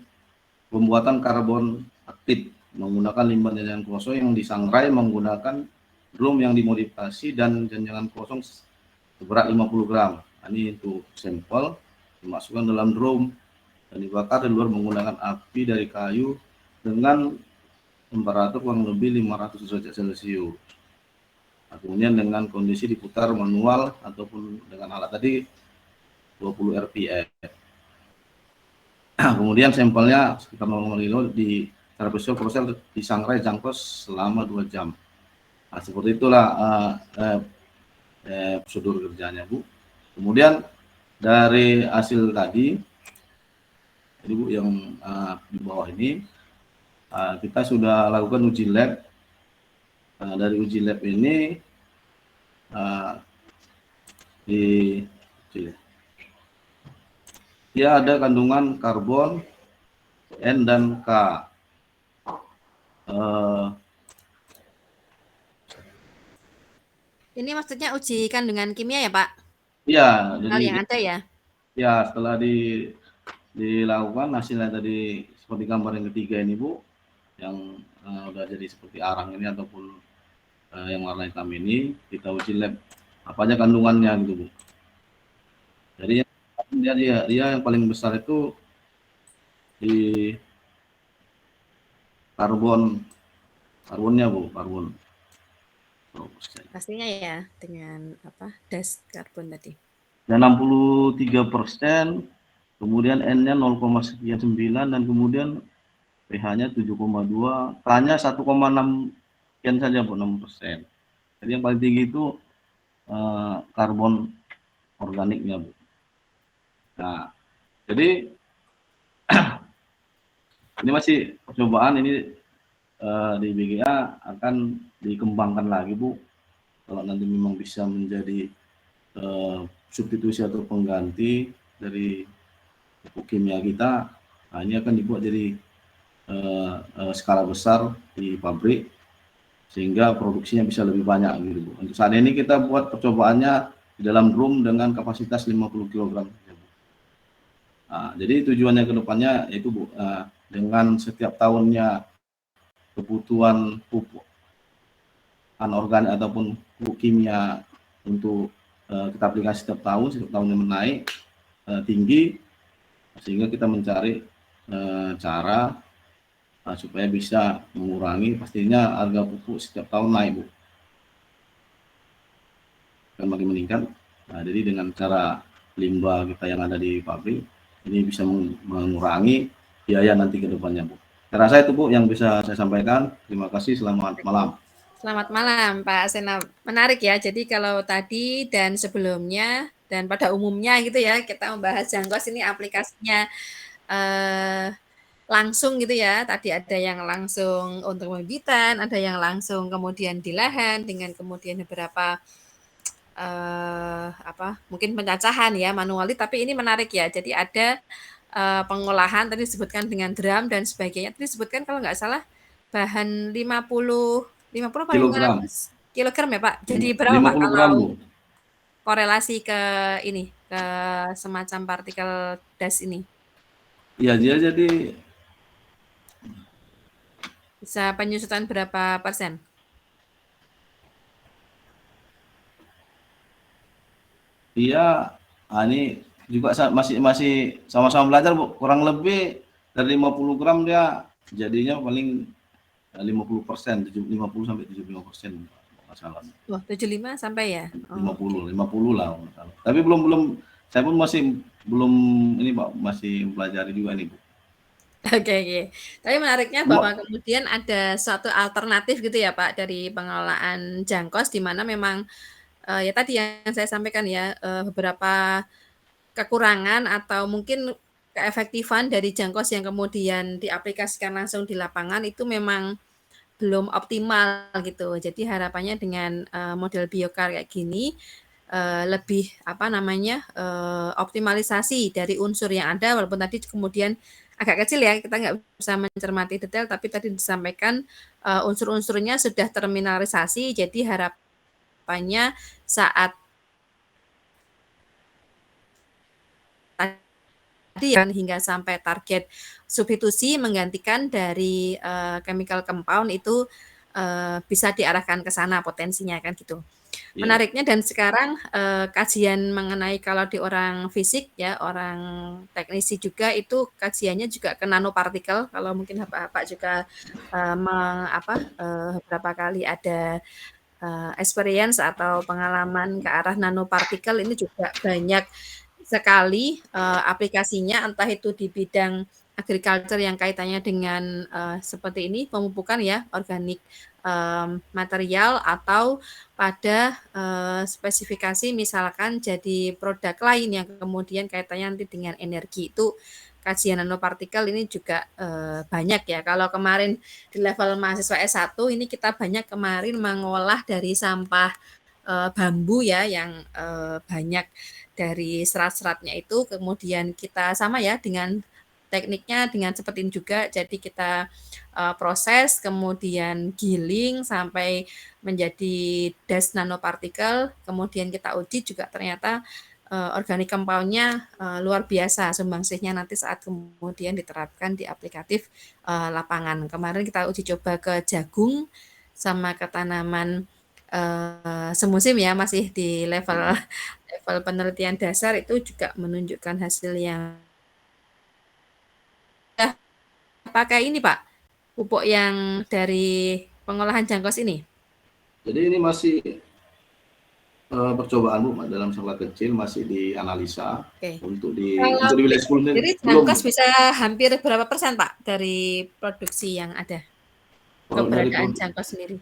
pembuatan karbon aktif menggunakan limbah janjangan kosong yang disangrai menggunakan drum yang dimodifikasi dan janjangan kosong seberat 50 gram. Ini untuk sampel, dimasukkan dalam drum dan dibakar di luar menggunakan api dari kayu dengan temperatur kurang lebih 500 derajat Celcius. Kemudian dengan kondisi diputar manual ataupun dengan alat tadi 20 rpm. Kemudian sampelnya sekitar 0,5 kilo secara proses disangrai jangkos selama 2 jam. Seperti itulah prosedur kerjanya Bu. Kemudian dari hasil tadi, ini Bu yang di bawah ini, kita sudah lakukan uji lab. Dari uji lab ini dia ada kandungan karbon, N dan K. Ini maksudnya uji kandungan kimia ya Pak? Iya, Hal yang ada ya? Ya, setelah dilakukan hasilnya tadi seperti gambar yang ketiga ini Bu, yang udah jadi seperti arang ini ataupun yang warna hitam ini, kita uji lab apa aja kandungannya gitu Bu. Jadi dia yang paling besar itu di karbonnya Bu, karbon. Pastinya ya dengan apa? Das karbon tadi. Dan 63%, kemudian N-nya 0,9 dan kemudian pH-nya 7,2, K-nya 1,6 sekian saja Bu, 6%. Jadi yang paling tinggi itu karbon organiknya Bu. Nah, jadi ini masih percobaan, ini di BGA akan dikembangkan lagi Bu. Kalau nanti memang bisa menjadi substitusi atau pengganti dari pupuk kimia kita, ini akan dibuat jadi skala besar di pabrik sehingga produksinya bisa lebih banyak gitu Bu. Untuk saat ini kita buat percobaannya di dalam drum dengan kapasitas 50 kg. Jadi tujuannya ke depannya yaitu Bu, dengan setiap tahunnya kebutuhan pupuk anorganik ataupun pupuk kimia untuk kita aplikasi setiap tahunnya menaik tinggi, sehingga kita mencari cara supaya bisa mengurangi, pastinya harga pupuk setiap tahun naik Bu, akan makin meningkat. Jadi dengan cara limbah kita yang ada di pabrik ini bisa mengurangi biaya nanti ke depannya Bu. Saya rasa itu Bu yang bisa saya sampaikan. Terima kasih, selamat malam. Selamat malam Pak Senap. Menarik ya. Jadi kalau tadi dan sebelumnya Dan pada umumnya gitu ya, kita membahas Jangkos ini aplikasinya langsung gitu ya. Tadi ada yang langsung untuk pembibitan, ada yang langsung kemudian di lahan dengan kemudian beberapa mungkin pencacahan ya manuali, tapi ini menarik ya. Jadi ada pengolahan tadi disebutkan dengan drum dan sebagainya. Tadi disebutkan kalau nggak salah bahan 50 apa Kilogram. 500 kilogram ya Pak. Jadi berapa Pak 50 gram, Bu. kalau korelasi ke ini ke semacam partikel das ini? Iya, dia jadi Bisa penyusutan berapa persen? dia ini juga masih sama-sama belajar, Bu. Kurang lebih dari 50 gram dia jadinya paling 50%, 50 sampai 75%, nggak salah. Wah, 75 sampai ya? Oh, 50 lah, nggak salah. Tapi belum saya pun masih belum ini, Pak, masih mempelajari juga nih, Bu. Oke. Tapi menariknya bahwa kemudian ada suatu alternatif gitu ya Pak dari pengelolaan Jangkos di mana memang ya tadi yang saya sampaikan ya beberapa kekurangan atau mungkin keefektifan dari Jangkos yang kemudian diaplikasikan langsung di lapangan itu memang belum optimal gitu. Jadi harapannya dengan model biokar kayak gini lebih optimalisasi dari unsur yang ada, walaupun tadi kemudian agak kecil ya, kita nggak bisa mencermati detail, tapi tadi disampaikan unsur-unsurnya sudah terminalisasi, jadi harapannya saat tadi hingga sampai target substitusi menggantikan dari chemical compound itu bisa diarahkan ke sana potensinya kan gitu. Menariknya dan sekarang kajian mengenai kalau di orang fisik ya, orang teknisi juga itu kajiannya juga ke nanopartikel. Kalau mungkin Bapak juga beberapa kali ada experience atau pengalaman ke arah nanopartikel, ini juga banyak sekali aplikasinya, entah itu di bidang agriculture yang kaitannya dengan seperti ini pemupukan ya organik material, atau pada spesifikasi misalkan jadi produk lain yang kemudian kaitannya nanti dengan energi, itu kajian nanopartikel ini juga banyak ya. Kalau kemarin di level mahasiswa S1 ini kita banyak kemarin mengolah dari sampah bambu ya yang banyak dari serat-seratnya itu, kemudian kita sama ya dengan tekniknya dengan seperti ini juga, jadi kita proses kemudian giling sampai menjadi das nanopartikel, kemudian kita uji juga ternyata organik compound-nya luar biasa sumbangsihnya nanti saat kemudian diterapkan di aplikatif lapangan. Kemarin kita uji coba ke jagung sama ke tanaman semusim ya, masih di level penelitian dasar, itu juga menunjukkan hasil yang pakai ini Pak, pupuk yang dari pengolahan Jangkos ini. Jadi ini masih percobaan, Bu, dalam skala kecil, masih dianalisa. Untuk di wilayah 10 menit. Jadi Jangkos bisa hampir berapa persen Pak dari produksi yang ada? Keberadaan Jangkos sendiri.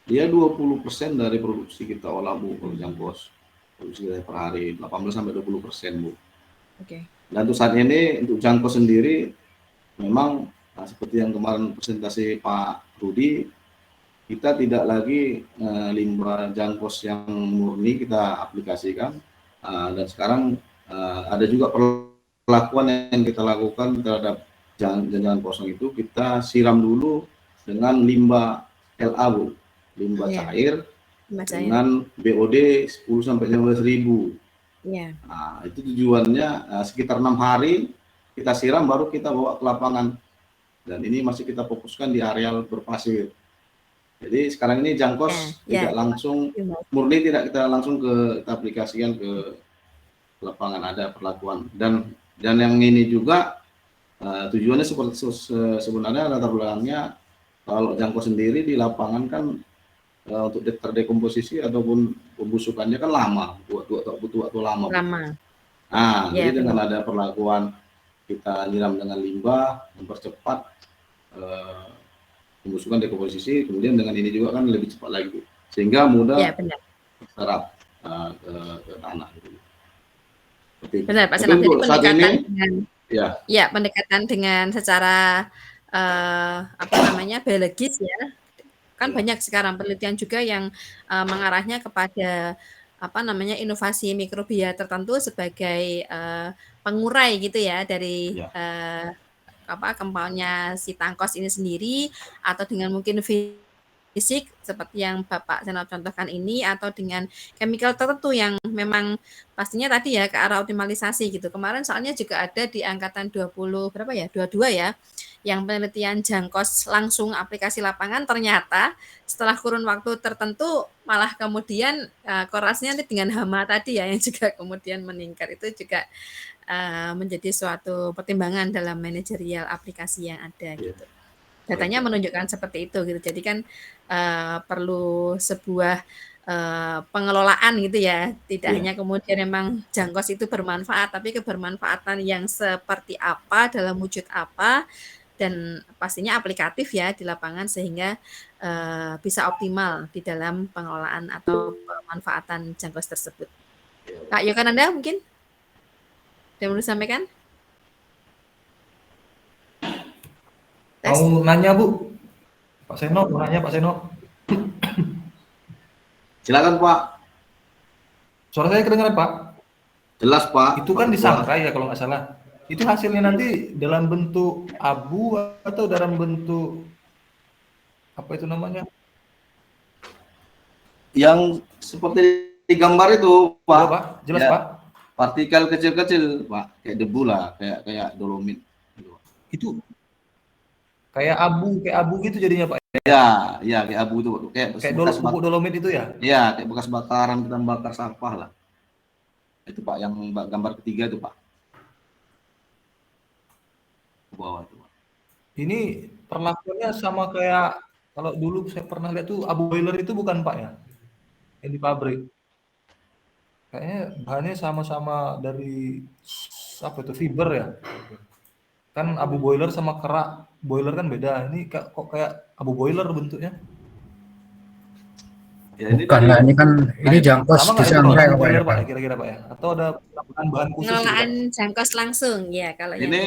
Dia 20% dari produksi kita olah, Bu, kalau Jangkos. Produksi per hari 18 sampai 20%, Bu. Oke. Dan untuk saat ini untuk Jangkos sendiri memang seperti yang kemarin presentasi Pak Rudi, kita tidak lagi limbah Jangkos yang murni kita aplikasikan, dan sekarang ada juga perlakuan yang kita lakukan terhadap jangan kosong itu, kita siram dulu dengan limbah LA, Bu, limbah cair dengan BOD 10 sampai 15.000. Nah, itu tujuannya sekitar 6 hari kita siram, baru kita bawa ke lapangan, dan ini masih kita fokuskan di areal berpasir. Jadi sekarang ini Jangkos tidak langsung murni, tidak kita langsung kita aplikasikan ke lapangan, ada perlakuan, dan yang ini juga tujuannya sebenarnya latar belakangnya, kalau Jangkos sendiri di lapangan kan untuk terdekomposisi ataupun pembusukannya kan lama, butuh waktu lama. Nah, jadi dengan ada perlakuan kita nyiram dengan limbah, mempercepat pembusukan dekomposisi, kemudian dengan ini juga kan lebih cepat lagi, sehingga mudah terserap ke tanah. Gitu. Seperti itu. Benar Pak Tapi Senop. Jadi untuk saat pendekatan ini, dengan ya, pendekatan dengan secara apa namanya biologis ya. Kan ya, banyak sekarang penelitian juga yang mengarahnya kepada apa namanya inovasi mikrobia tertentu sebagai pengurai gitu ya dari ya. apa kemauannya si tangkos ini sendiri atau dengan mungkin fisik seperti yang Bapak Senop contohkan ini atau dengan chemical tertentu yang memang pastinya tadi ya ke arah optimalisasi gitu. Kemarin soalnya juga ada di angkatan 20 berapa ya? 22 ya. Yang penelitian jangkos langsung aplikasi lapangan ternyata setelah kurun waktu tertentu malah kemudian korelasinya dengan hama tadi ya yang juga kemudian meningkat itu juga menjadi suatu pertimbangan dalam manajerial aplikasi yang ada gitu. Datanya menunjukkan seperti itu gitu. Jadi kan perlu sebuah pengelolaan gitu ya. Tidak hanya kemudian memang jangkos itu bermanfaat, tapi kebermanfaatan yang seperti apa dalam wujud apa dan pastinya aplikatif ya di lapangan sehingga bisa optimal di dalam pengelolaan atau pemanfaatan jangkos tersebut. Kak Yogananda mungkin ada yang mau disampaikan? Tes. Mau nanya Bu, Pak Seno, mau nanya Pak Seno. Silakan Pak. Suara saya kedengaran Pak? Jelas Pak. Itu kan disangrai ya kalau nggak salah. Itu hasilnya nanti dalam bentuk abu atau dalam bentuk apa itu namanya? Yang seperti di gambar itu Pak. Ya, Pak. Jelas Ya, Pak. partikel kecil-kecil Pak, kayak debu lah, kayak dolomit. Itu kayak abu gitu jadinya Pak. Ya, kayak abu itu, kayak pupuk dolomit itu ya? Iya, kayak bekas bakaran kita bakar sampah lah. Itu Pak, yang gambar ketiga itu Pak. Ke bawah itu Pak. Ini perlakuannya sama kayak kalau dulu saya pernah lihat tuh abu boiler itu bukan Pak ya? Yang di pabrik. Kayaknya bahannya sama-sama dari apa itu fiber ya? Kan abu boiler sama kerak boiler kan beda. Ini kok kayak abu boiler bentuknya? Ya, ini Bukan lah, ini kan ini jangkos sama nggak itu disangrai abu boiler Pak. Pak kira-kira Pak ya? Atau ada bahan khusus gitu, Pak? Pengelolaan jangkos langsung ya kalau yang ini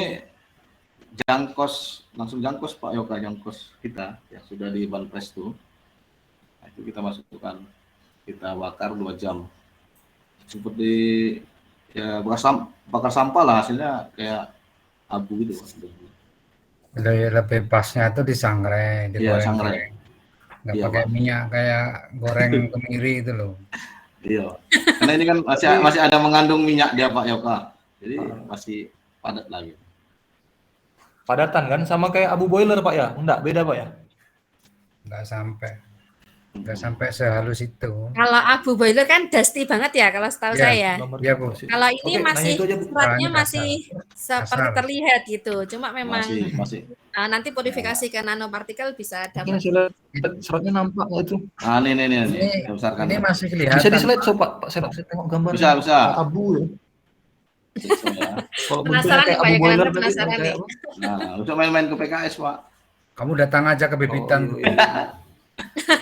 langsung jangkos Pak Yoga, jangkos kita yang sudah di Banpres tuh. Nah, itu kita masukkan, kita bakar 2 jam. Seperti ya bakar sampah lah, hasilnya kayak abu gitu Pak. Lebih pasnya itu disangrai, Iya, sangrai. Nggak Iya, pakai Pak. minyak kayak goreng kemiri itu loh. Iya. Karena ini kan masih ada mengandung minyak dia Pak Yoga. Jadi masih padat lagi. Padatan kan sama kayak abu boiler Pak ya? Enggak, beda Pak ya? Nggak sampai sehalus itu. kalau abu boiler kan dusty banget ya kalau setahu Ya, saya. Iya Bu. Kalau ini Oke, masih nanya itu aja, Bu. seratnya Bahannya masih seperti Kasar. terlihat gitu. Cuma memang Masih. nanti modifikasi ke nanopartikel bisa Ini dapat. saya lihat seratnya nampak nggak itu? Ah, nih. Saya besarkan. Ini masih kelihatan. Bisa di slide so Pak saya tengok gambar. Bisa. Abu ya. Kalau bentuknya Penasaran kayak nih Pak abu ya, boiler karena tadi, penasaran kayak nih. apa? Nah, untuk main-main ke PKS Pak. Kamu datang aja ke Bebitan. Oh, iya.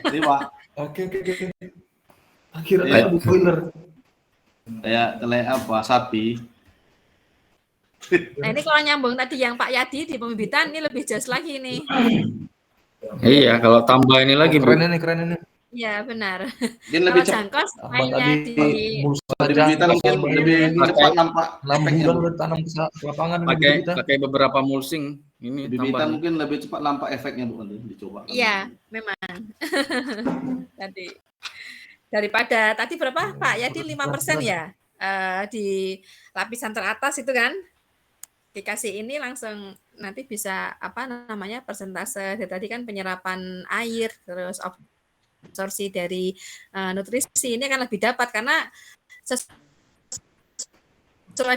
Ini Pak, Oke. Akhirnya Iya. abu boiler. kayak apa sapi. Nah ini kalau nyambung tadi yang Pak Yadi di pembibitan ini lebih jelas lagi nih. Iya, kalau tambah ini lagi Bu. Keren ini. Iya benar. Mungkin Kalau lebih cepat. jangkos Tambah mainnya tadi di mulsa Di jangkos, Bibitan mungkin lebih cepat nampak 6 efeknya. bulan Bu. udah tanam ke lapangan ini Pakai kita. pakai beberapa mulsing. Ini Di Bibitan tambah. mungkin lebih cepat nampak efeknya Bu, nanti dicoba. Iya, memang. Tadi daripada tadi berapa Pak Yadi 5% ya di lapisan teratas itu kan dikasih ini langsung nanti bisa apa namanya persentase tadi kan penyerapan air terus absorpsi dari nutrisi ini akan lebih dapat karena sesuai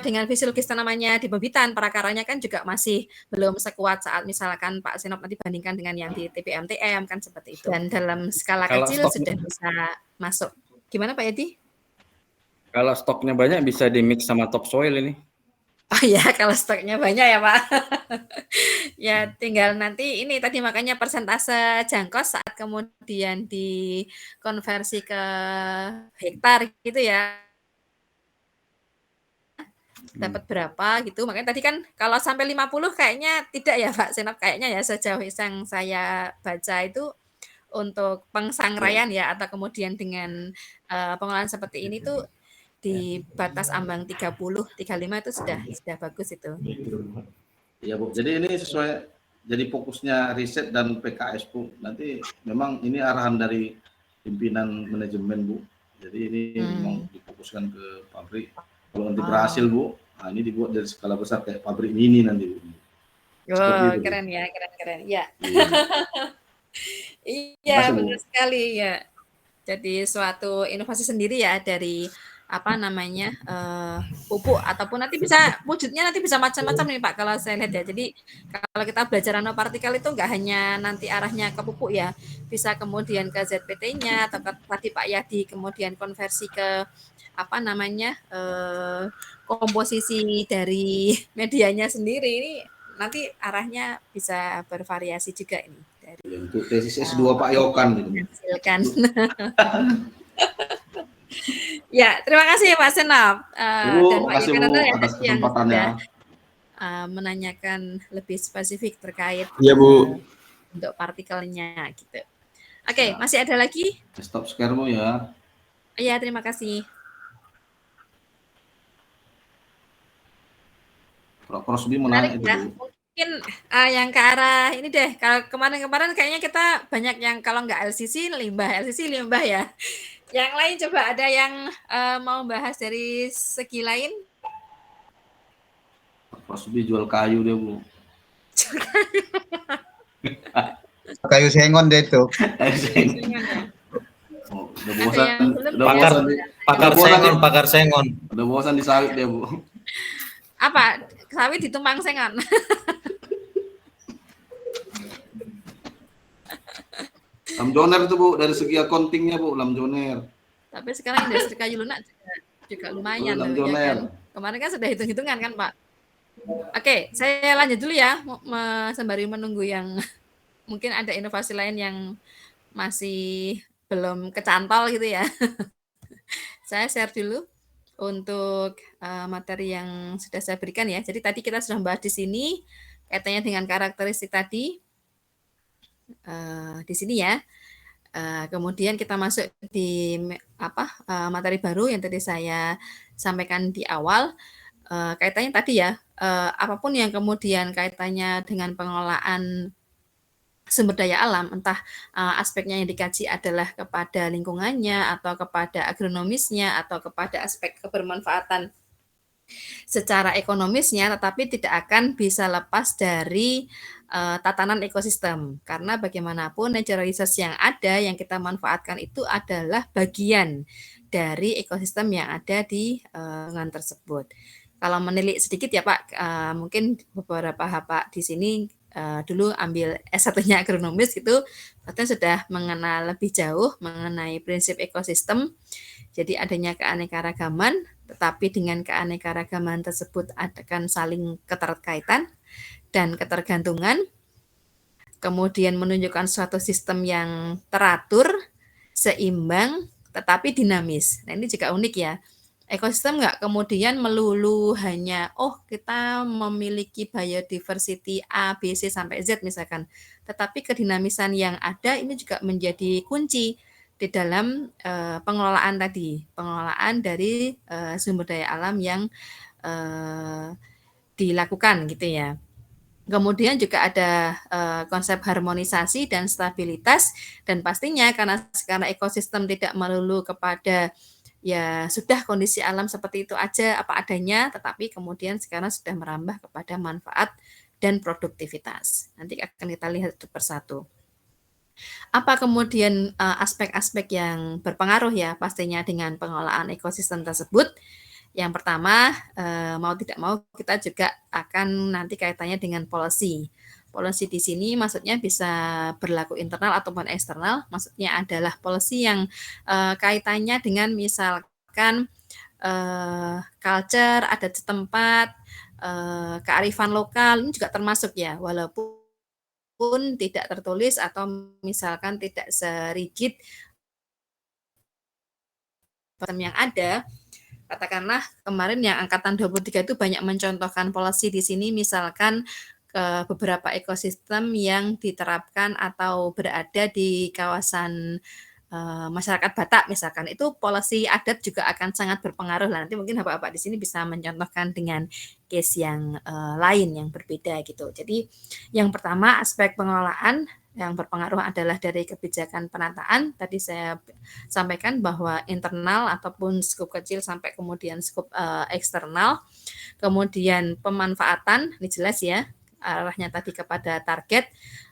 dengan fisiologis tanamannya di pembibitan perakaranya kan juga masih belum sekuat saat misalkan Pak Senop nanti bandingkan dengan yang di TPM-TM kan seperti itu dan dalam skala Kalau kecil stok- sudah bisa masuk. Gimana Pak Yadi? Kalau stoknya banyak bisa di mix sama topsoil ini. Oh ya, kalau stoknya banyak ya Pak. Ya tinggal nanti ini tadi makanya persentase jangkos saat kemudian dikonversi ke hektar gitu ya. Dapat berapa gitu. Makanya tadi kan kalau sampai 50 kayaknya tidak ya Pak Senop, kayaknya ya sejauh yang saya baca itu untuk pengsanggraian ya atau kemudian dengan pengolahan seperti ini tuh di batas ambang 30, 35 itu sudah bagus itu. Iya Bu, jadi ini sesuai, jadi fokusnya riset dan PKS Bu. Nanti memang ini arahan dari pimpinan manajemen Bu. Jadi ini memang difokuskan ke pabrik. Kalau nanti berhasil Bu, nah ini dibuat dari skala besar kayak pabrik mini nanti Bu. Oh, keren ya, keren. Ya. Iya, benar sekali ya. Jadi suatu inovasi sendiri ya dari apa namanya pupuk ataupun nanti bisa wujudnya nanti bisa macam-macam nih Pak kalau saya lihat ya. Jadi kalau kita belajar nanopartikel itu nggak hanya nanti arahnya ke pupuk ya, bisa kemudian ke ZPT-nya atau tadi Pak Yadi kemudian konversi ke apa namanya komposisi dari medianya sendiri. Ini nanti arahnya bisa bervariasi juga ini dari untuk tesis S2 Pak Yokan gitu. Hasilkan. Ya, terima kasih Pak Senop dan Pak Yokan atas kesempatannya. Menanyakan lebih spesifik terkait untuk partikelnya gitu. Oke, masih ada lagi? Stop share-mu ya. Iya, terima kasih. Prosbi menarik itu. Ya. Mungkin yang ke arah ini deh. Kalau kemarin-kemarin kayaknya kita banyak yang kalau nggak LCC limbah ya. Yang lain coba ada yang mau bahas dari segi lain? Prosbi jual kayu deh Bu. Kayu sengon deh itu. Oh, udah pakar sengon. Udah bosan di sawit deh Bu. Apa? Sawit ditumpang sengon. Lamjoner itu Bu, dari segi accounting-nya Bu, lamjoner. Tapi sekarang industri kayu lunak juga lumayan loh, ya kan? Kemarin kan sudah hitung-hitungan kan Pak. Oke, saya lanjut dulu ya, sembari menunggu yang mungkin ada inovasi lain yang masih belum kecantol gitu ya. Saya share dulu untuk materi yang sudah saya berikan ya. Jadi tadi kita sudah membahas di sini kaitannya dengan karakteristik tadi di sini ya. Kemudian kita masuk di materi baru yang tadi saya sampaikan di awal. Kaitannya tadi ya, apapun yang kemudian kaitannya dengan pengelolaan sumber daya alam, entah aspeknya yang dikaji adalah kepada lingkungannya atau kepada agronomisnya atau kepada aspek kebermanfaatan secara ekonomisnya, tetapi tidak akan bisa lepas dari tatanan ekosistem, karena bagaimanapun natural resource yang ada yang kita manfaatkan itu adalah bagian dari ekosistem yang ada di lingkungan tersebut. Kalau menilik sedikit ya Pak, mungkin beberapa Pak di sini dulu ambil S1-nya agronomis itu katanya sudah mengenal lebih jauh mengenai prinsip ekosistem. Jadi adanya keanekaragaman, tetapi dengan keanekaragaman tersebut akan saling keterkaitan dan ketergantungan. Kemudian menunjukkan suatu sistem yang teratur, seimbang, tetapi dinamis. Nah, ini juga unik ya. Ekosistem nggak kemudian melulu hanya kita memiliki biodiversity A, B, C sampai Z misalkan, tetapi kedinamisan yang ada ini juga menjadi kunci di dalam pengelolaan tadi, pengelolaan dari sumber daya alam yang dilakukan gitu ya. Kemudian juga ada konsep harmonisasi dan stabilitas, dan pastinya karena ekosistem tidak melulu kepada ya sudah kondisi alam seperti itu aja apa adanya, tetapi kemudian sekarang sudah merambah kepada manfaat dan produktivitas. Nanti akan kita lihat satu persatu. Apa kemudian aspek-aspek yang berpengaruh ya pastinya dengan pengelolaan ekosistem tersebut. Yang pertama, mau tidak mau kita juga akan nanti kaitannya dengan policy. Policy di sini maksudnya bisa berlaku internal ataupun eksternal. Maksudnya adalah policy yang kaitannya dengan misalkan culture adat setempat, kearifan lokal ini juga termasuk ya, walaupun tidak tertulis atau misalkan tidak serigid yang ada. Katakanlah kemarin yang angkatan 23 itu banyak mencontohkan policy di sini, misalkan beberapa ekosistem yang diterapkan atau berada di kawasan masyarakat Batak misalkan, itu policy adat juga akan sangat berpengaruh lah. Nanti mungkin Bapak-bapak di sini bisa mencontohkan dengan case yang lain yang berbeda gitu. Jadi yang pertama aspek pengelolaan yang berpengaruh adalah dari kebijakan penataan. Tadi saya sampaikan bahwa internal ataupun skup kecil sampai kemudian skup eksternal. Kemudian pemanfaatan, ini jelas ya, arahnya tadi kepada target.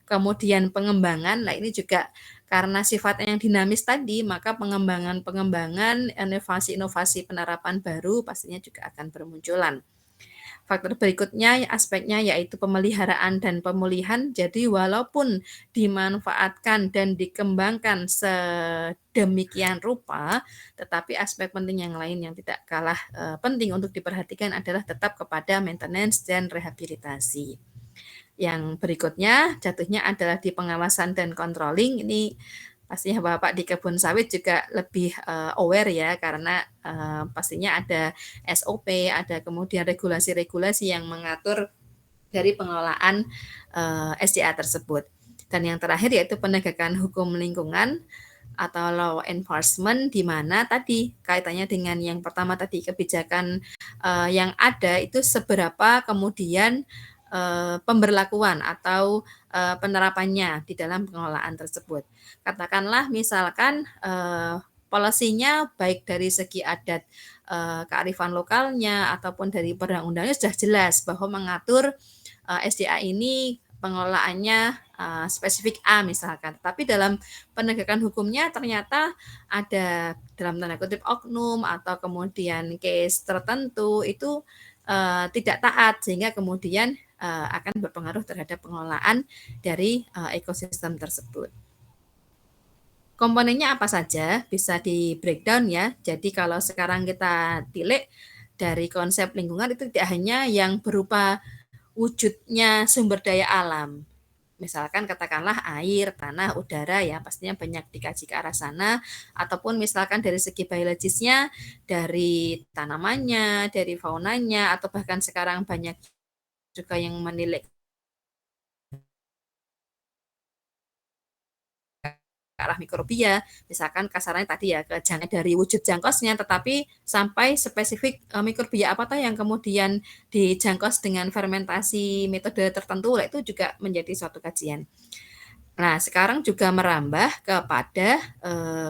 Kemudian pengembangan, nah ini juga karena sifatnya yang dinamis tadi, maka pengembangan, inovasi-inovasi penerapan baru pastinya juga akan bermunculan. Faktor berikutnya aspeknya yaitu pemeliharaan dan pemulihan. Jadi walaupun dimanfaatkan dan dikembangkan sedemikian rupa, tetapi aspek penting yang lain yang tidak kalah penting untuk diperhatikan adalah tetap kepada maintenance dan rehabilitasi. Yang berikutnya jatuhnya adalah di pengawasan dan controlling. Ini pastinya Bapak di kebun sawit juga lebih aware ya, karena pastinya ada SOP, ada kemudian regulasi-regulasi yang mengatur dari pengelolaan SDA tersebut. Dan yang terakhir yaitu penegakan hukum lingkungan atau law enforcement, di mana tadi kaitannya dengan yang pertama tadi kebijakan yang ada itu seberapa kemudian pemberlakuan atau penerapannya di dalam pengelolaan tersebut. Katakanlah misalkan polisinya baik dari segi adat kearifan lokalnya ataupun dari perundang-undangnya sudah jelas bahwa mengatur SDA ini pengelolaannya spesifik A misalkan. Tapi dalam penegakan hukumnya ternyata ada dalam tanda kutip oknum atau kemudian case tertentu itu tidak taat, sehingga kemudian akan berpengaruh terhadap pengelolaan dari ekosistem tersebut. Komponennya apa saja bisa di breakdown ya. Jadi kalau sekarang kita tilik dari konsep lingkungan itu tidak hanya yang berupa wujudnya sumber daya alam. Misalkan katakanlah air, tanah, udara ya pastinya banyak dikaji ke arah sana, ataupun misalkan dari segi biologisnya, dari tanamannya, dari faunanya, atau bahkan sekarang banyak juga yang menilik ke arah mikrobia, misalkan kasarannya tadi ya dari wujud jangkosnya, tetapi sampai spesifik mikrobia apa yang kemudian dijangkos dengan fermentasi metode tertentu, itu juga menjadi suatu kajian. Nah, sekarang juga merambah kepada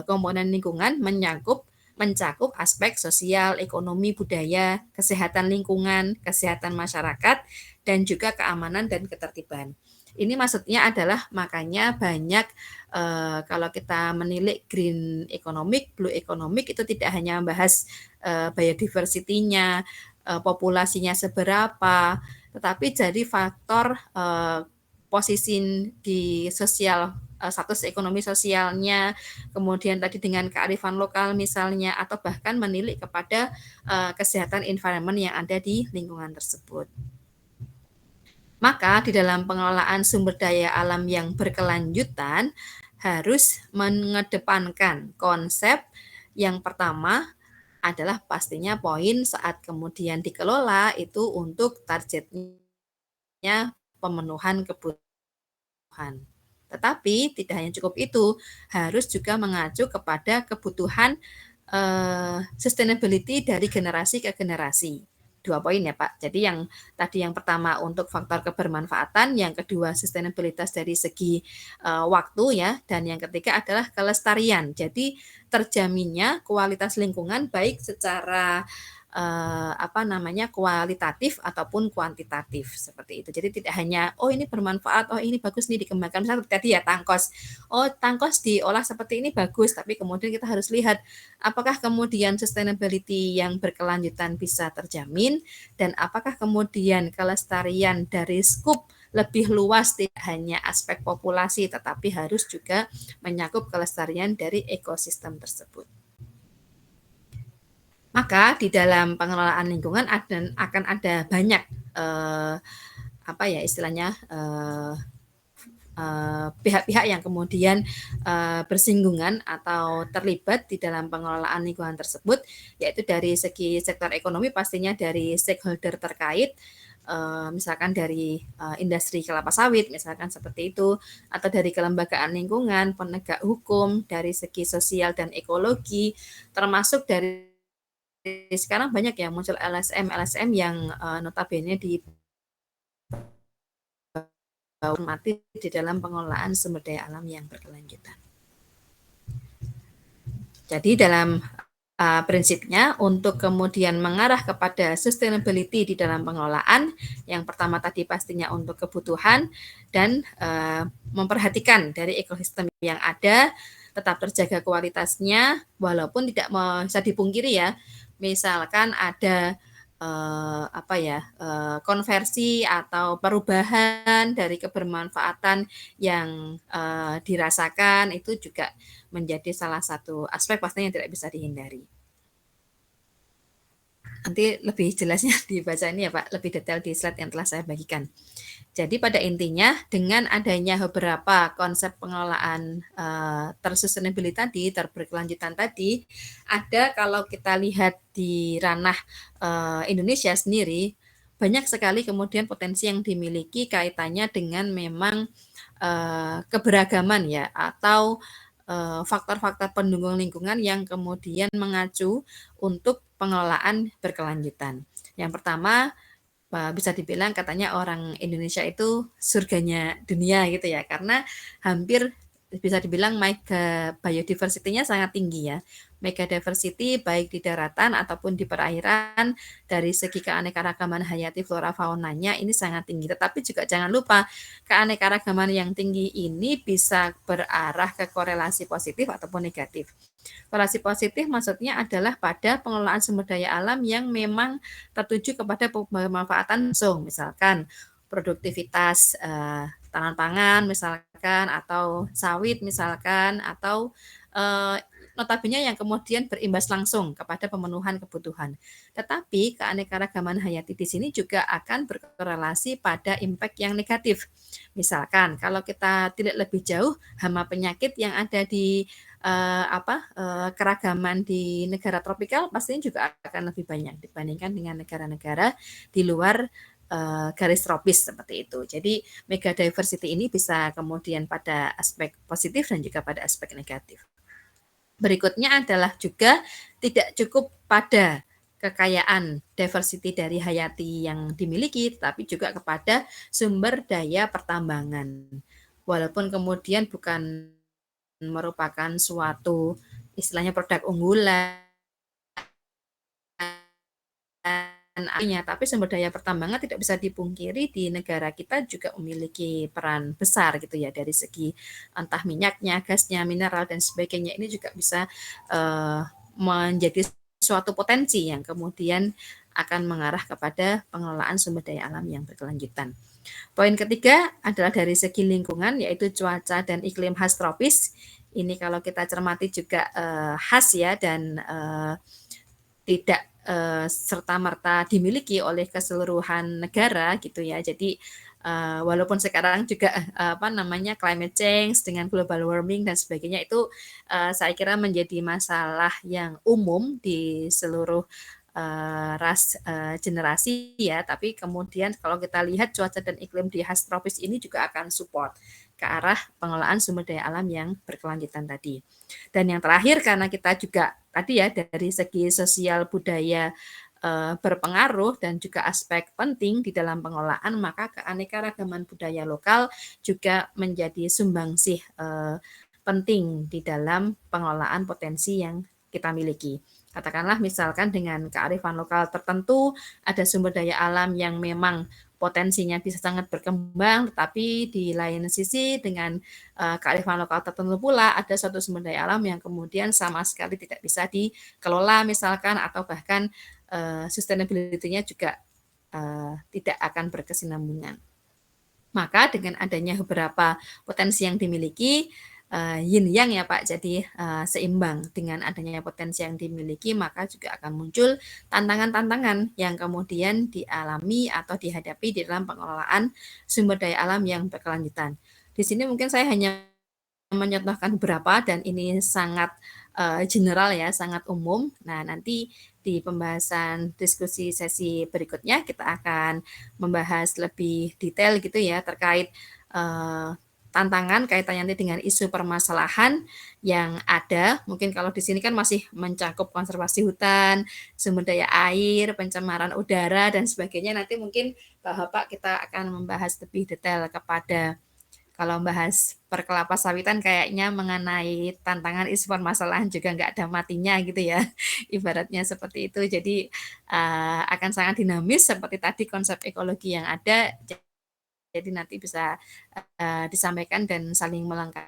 komponen lingkungan mencakup aspek sosial, ekonomi, budaya, kesehatan lingkungan, kesehatan masyarakat, dan juga keamanan dan ketertiban. Ini maksudnya adalah makanya banyak kalau kita menilik green economic, blue economic itu tidak hanya membahas biodiversity-nya, populasinya seberapa, tetapi jadi faktor posisi di sosial, status ekonomi sosialnya, kemudian tadi dengan kearifan lokal misalnya, atau bahkan menilik kepada kesehatan environment yang ada di lingkungan tersebut. Maka di dalam pengelolaan sumber daya alam yang berkelanjutan harus mengedepankan konsep yang pertama adalah pastinya poin saat kemudian dikelola itu untuk targetnya pemenuhan kebutuhan. Tetapi tidak hanya cukup itu, harus juga mengacu kepada kebutuhan sustainability dari generasi ke generasi. 2 poin ya Pak. Jadi yang tadi yang pertama untuk faktor kebermanfaatan, yang kedua sustainabilitas dari segi waktu ya, dan yang ketiga adalah kelestarian. Jadi terjaminnya kualitas lingkungan baik secara kualitatif ataupun kuantitatif seperti itu. Jadi tidak hanya ini bermanfaat, ini bagus nih dikembangkan. Misalnya tadi ya tangkos. Tangkos diolah seperti ini bagus, tapi kemudian kita harus lihat apakah kemudian sustainability yang berkelanjutan bisa terjamin, dan apakah kemudian kelestarian dari skup lebih luas, tidak hanya aspek populasi tetapi harus juga mencakup kelestarian dari ekosistem tersebut. Maka di dalam pengelolaan lingkungan akan ada banyak apa ya istilahnya pihak-pihak yang kemudian bersinggungan atau terlibat di dalam pengelolaan lingkungan tersebut, yaitu dari segi sektor ekonomi pastinya dari stakeholder terkait, misalkan dari industri kelapa sawit, misalkan seperti itu, atau dari kelembagaan lingkungan, penegak hukum, dari segi sosial dan ekologi, termasuk dari sekarang banyak ya muncul LSM yang notabene mati di dalam pengelolaan sumber daya alam yang berkelanjutan. Jadi dalam prinsipnya untuk kemudian mengarah kepada sustainability di dalam pengelolaan, yang pertama tadi pastinya untuk kebutuhan dan memperhatikan dari ekosistem yang ada, tetap terjaga kualitasnya, walaupun tidak bisa dipungkiri ya, misalkan ada konversi atau perubahan dari kebermanfaatan yang dirasakan itu juga menjadi salah satu aspek pastinya yang tidak bisa dihindari. Nanti lebih jelasnya dibaca ini ya Pak, lebih detail di slide yang telah saya bagikan. Jadi pada intinya dengan adanya beberapa konsep pengelolaan tersustainability tadi, terberkelanjutan tadi, ada kalau kita lihat di ranah Indonesia sendiri, banyak sekali kemudian potensi yang dimiliki kaitannya dengan memang keberagaman ya, atau faktor-faktor pendukung lingkungan yang kemudian mengacu untuk pengelolaan berkelanjutan. Yang pertama, bisa dibilang katanya orang Indonesia itu surganya dunia gitu ya, karena hampir bisa dibilang mega biodiversity-nya sangat tinggi ya. Mega diversity baik di daratan ataupun di perairan, dari segi keanekaragaman hayati flora faunanya ini sangat tinggi. Tetapi juga jangan lupa keanekaragaman yang tinggi ini bisa berarah ke korelasi positif ataupun negatif. Korelasi positif maksudnya adalah pada pengelolaan sumber daya alam yang memang tertuju kepada pemanfaatan langsung, misalkan produktivitas tanaman pangan misalkan, atau sawit misalkan, atau notabene yang kemudian berimbas langsung kepada pemenuhan kebutuhan. Tetapi keanekaragaman hayati di sini juga akan berkorelasi pada impact yang negatif. Misalkan kalau kita tidak lebih jauh, hama penyakit yang ada di keragaman di negara tropikal pastinya juga akan lebih banyak dibandingkan dengan negara-negara di luar garis tropis seperti itu. Jadi mega diversity ini bisa kemudian pada aspek positif dan juga pada aspek negatif. Berikutnya adalah juga tidak cukup pada kekayaan diversity dari hayati yang dimiliki, tetapi juga kepada sumber daya pertambangan. Walaupun kemudian bukan merupakan suatu istilahnya produk unggulan, tapi sumber daya pertambangan tidak bisa dipungkiri di negara kita juga memiliki peran besar gitu ya, dari segi entah minyaknya, gasnya, mineral dan sebagainya. Ini juga bisa menjadi suatu potensi yang kemudian akan mengarah kepada pengelolaan sumber daya alam yang berkelanjutan. Poin ketiga adalah dari segi lingkungan, yaitu cuaca dan iklim khas tropis. Ini kalau kita cermati juga khas ya, dan tidak serta-merta dimiliki oleh keseluruhan negara gitu ya. Jadi walaupun sekarang juga climate change dengan global warming dan sebagainya itu saya kira menjadi masalah yang umum di seluruh generasi ya, tapi kemudian kalau kita lihat cuaca dan iklim di khas tropis ini juga akan support ke arah pengelolaan sumber daya alam yang berkelanjutan tadi. Dan yang terakhir, karena kita juga tadi ya dari segi sosial budaya berpengaruh dan juga aspek penting di dalam pengelolaan, maka keanekaragaman budaya lokal juga menjadi sumbangsih penting di dalam pengelolaan potensi yang kita miliki. Katakanlah misalkan dengan kearifan lokal tertentu, ada sumber daya alam yang memang potensinya bisa sangat berkembang, tetapi di lain sisi dengan kearifan lokal tertentu pula ada suatu sumber daya alam yang kemudian sama sekali tidak bisa dikelola misalkan, atau bahkan sustainability-nya juga tidak akan berkesinambungan. Maka dengan adanya beberapa potensi yang dimiliki, yin yang ya Pak, jadi seimbang. Dengan adanya potensi yang dimiliki, maka juga akan muncul tantangan-tantangan yang kemudian dialami atau dihadapi di dalam pengelolaan sumber daya alam yang berkelanjutan. Di sini mungkin saya hanya menyontohkan beberapa dan ini sangat general ya, sangat umum. Nah, nanti di pembahasan diskusi sesi berikutnya kita akan membahas lebih detail gitu ya terkait tantangan kaitannya nanti dengan isu permasalahan yang ada. Mungkin kalau di sini kan masih mencakup konservasi hutan, sumber daya air, pencemaran udara dan sebagainya. Nanti mungkin Bapak kita akan membahas lebih detail kepada kalau membahas perkelapa sawitan kayaknya mengenai tantangan isu permasalahan juga nggak ada matinya gitu ya. Ibaratnya seperti itu. Jadi akan sangat dinamis seperti tadi konsep ekologi yang ada. Jadi nanti bisa disampaikan dan saling melengkapi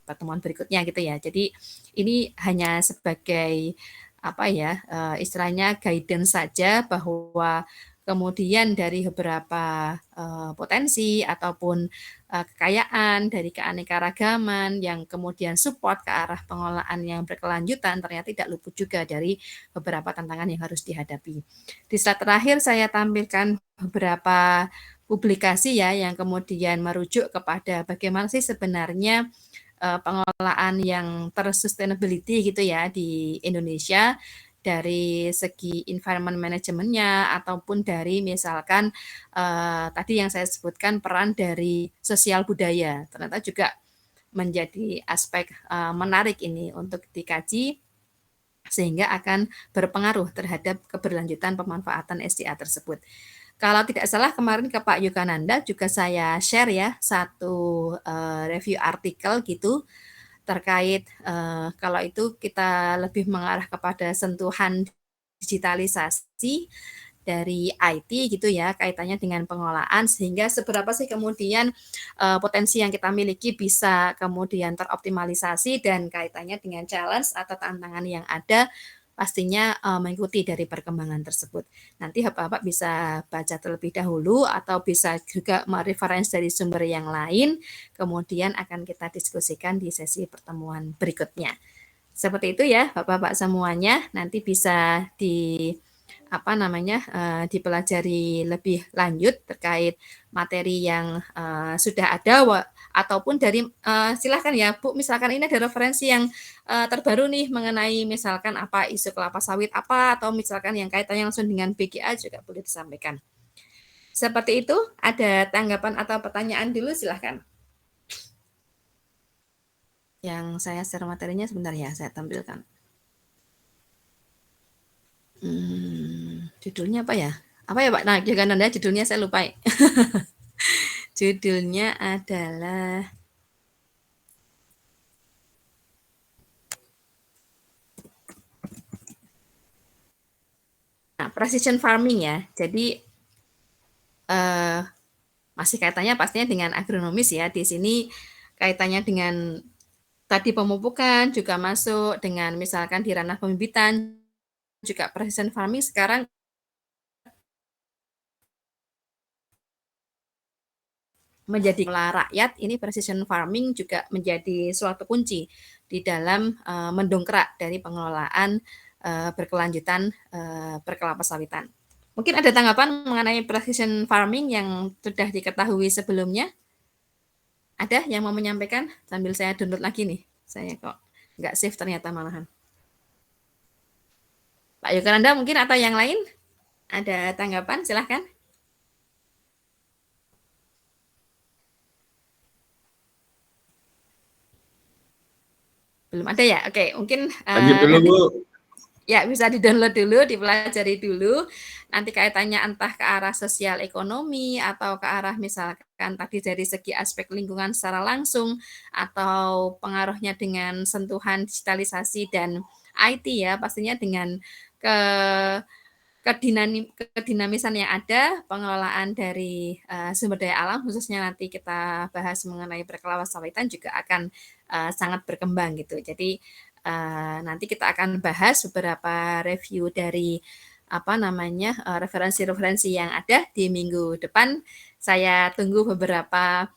pertemuan berikutnya gitu ya. Jadi ini hanya sebagai apa ya istilahnya guidance saja bahwa kemudian dari beberapa potensi ataupun kekayaan dari keanekaragaman yang kemudian support ke arah pengelolaan yang berkelanjutan ternyata tidak luput juga dari beberapa tantangan yang harus dihadapi. Di slide terakhir saya tampilkan beberapa publikasi ya yang kemudian merujuk kepada bagaimana sih sebenarnya pengelolaan yang tersustainability gitu ya di Indonesia dari segi environment manajemennya ataupun dari misalkan tadi yang saya sebutkan peran dari sosial budaya ternyata juga menjadi aspek menarik ini untuk dikaji sehingga akan berpengaruh terhadap keberlanjutan pemanfaatan SDA tersebut. Kalau tidak salah kemarin ke Pak Yogananda juga saya share ya satu review artikel gitu terkait kalau itu kita lebih mengarah kepada sentuhan digitalisasi dari IT gitu ya kaitannya dengan pengelolaan sehingga seberapa sih kemudian potensi yang kita miliki bisa kemudian teroptimalisasi dan kaitannya dengan challenge atau tantangan yang ada pastinya mengikuti dari perkembangan tersebut. Nanti Bapak bisa baca terlebih dahulu atau bisa juga mereferensi dari sumber yang lain, kemudian akan kita diskusikan di sesi pertemuan berikutnya. Seperti itu ya Bapak-Bapak semuanya, nanti bisa dipelajari lebih lanjut terkait materi yang sudah ada ataupun dari silahkan ya Bu, misalkan ini ada referensi yang terbaru nih mengenai misalkan apa isu kelapa sawit apa atau misalkan yang kaitannya langsung dengan BGA juga boleh disampaikan. Seperti itu, ada tanggapan atau pertanyaan dulu silahkan. Yang saya share materinya sebentar ya, saya tampilkan. Judulnya apa ya? Apa ya Pak? Nah, jangan Anda judulnya saya lupa. Judulnya adalah precision farming ya. Jadi masih kaitannya pastinya dengan agronomis ya. Di sini kaitannya dengan tadi pemupukan juga masuk dengan misalkan di ranah pembibitan juga precision farming sekarang menjadi rakyat, ini precision farming juga menjadi suatu kunci di dalam mendongkrak dari pengelolaan berkelanjutan perkelapa sawitan. Mungkin ada tanggapan mengenai precision farming yang sudah diketahui sebelumnya? Ada yang mau menyampaikan? Sambil saya download lagi nih. Saya kok nggak save ternyata malahan. Pak Yogananda mungkin atau yang lain? Ada tanggapan? Silahkan. Belum ada ya? Oke, mungkin Lanjut dulu, Bu. Ya, bisa di-download dulu, dipelajari dulu. Nanti kaitannya entah ke arah sosial ekonomi atau ke arah misalkan tadi dari segi aspek lingkungan secara langsung atau pengaruhnya dengan sentuhan digitalisasi dan IT ya, pastinya dengan kedinamisan yang ada, pengelolaan dari sumber daya alam, khususnya nanti kita bahas mengenai perkelapa sawitan juga akan sangat berkembang gitu. Jadi nanti kita akan bahas beberapa review dari referensi-referensi yang ada di minggu depan. Saya tunggu beberapa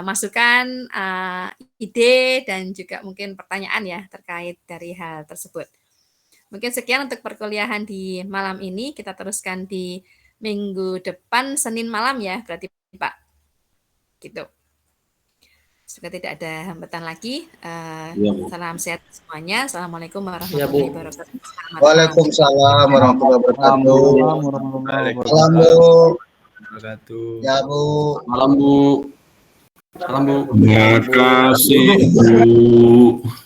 masukan, ide dan juga mungkin pertanyaan ya terkait dari hal tersebut. Mungkin sekian untuk perkuliahan di malam ini, kita teruskan di minggu depan Senin malam ya berarti Pak. Gitu. Semoga tidak ada hambatan lagi. Salam sehat semuanya. Assalamualaikum warahmatullahi wabarakatuh. Waalaikumsalam warahmatullahi wabarakatuh. Salam Bu. Ya Bu. Salam Bu. Salam Bu. Terima kasih Bu.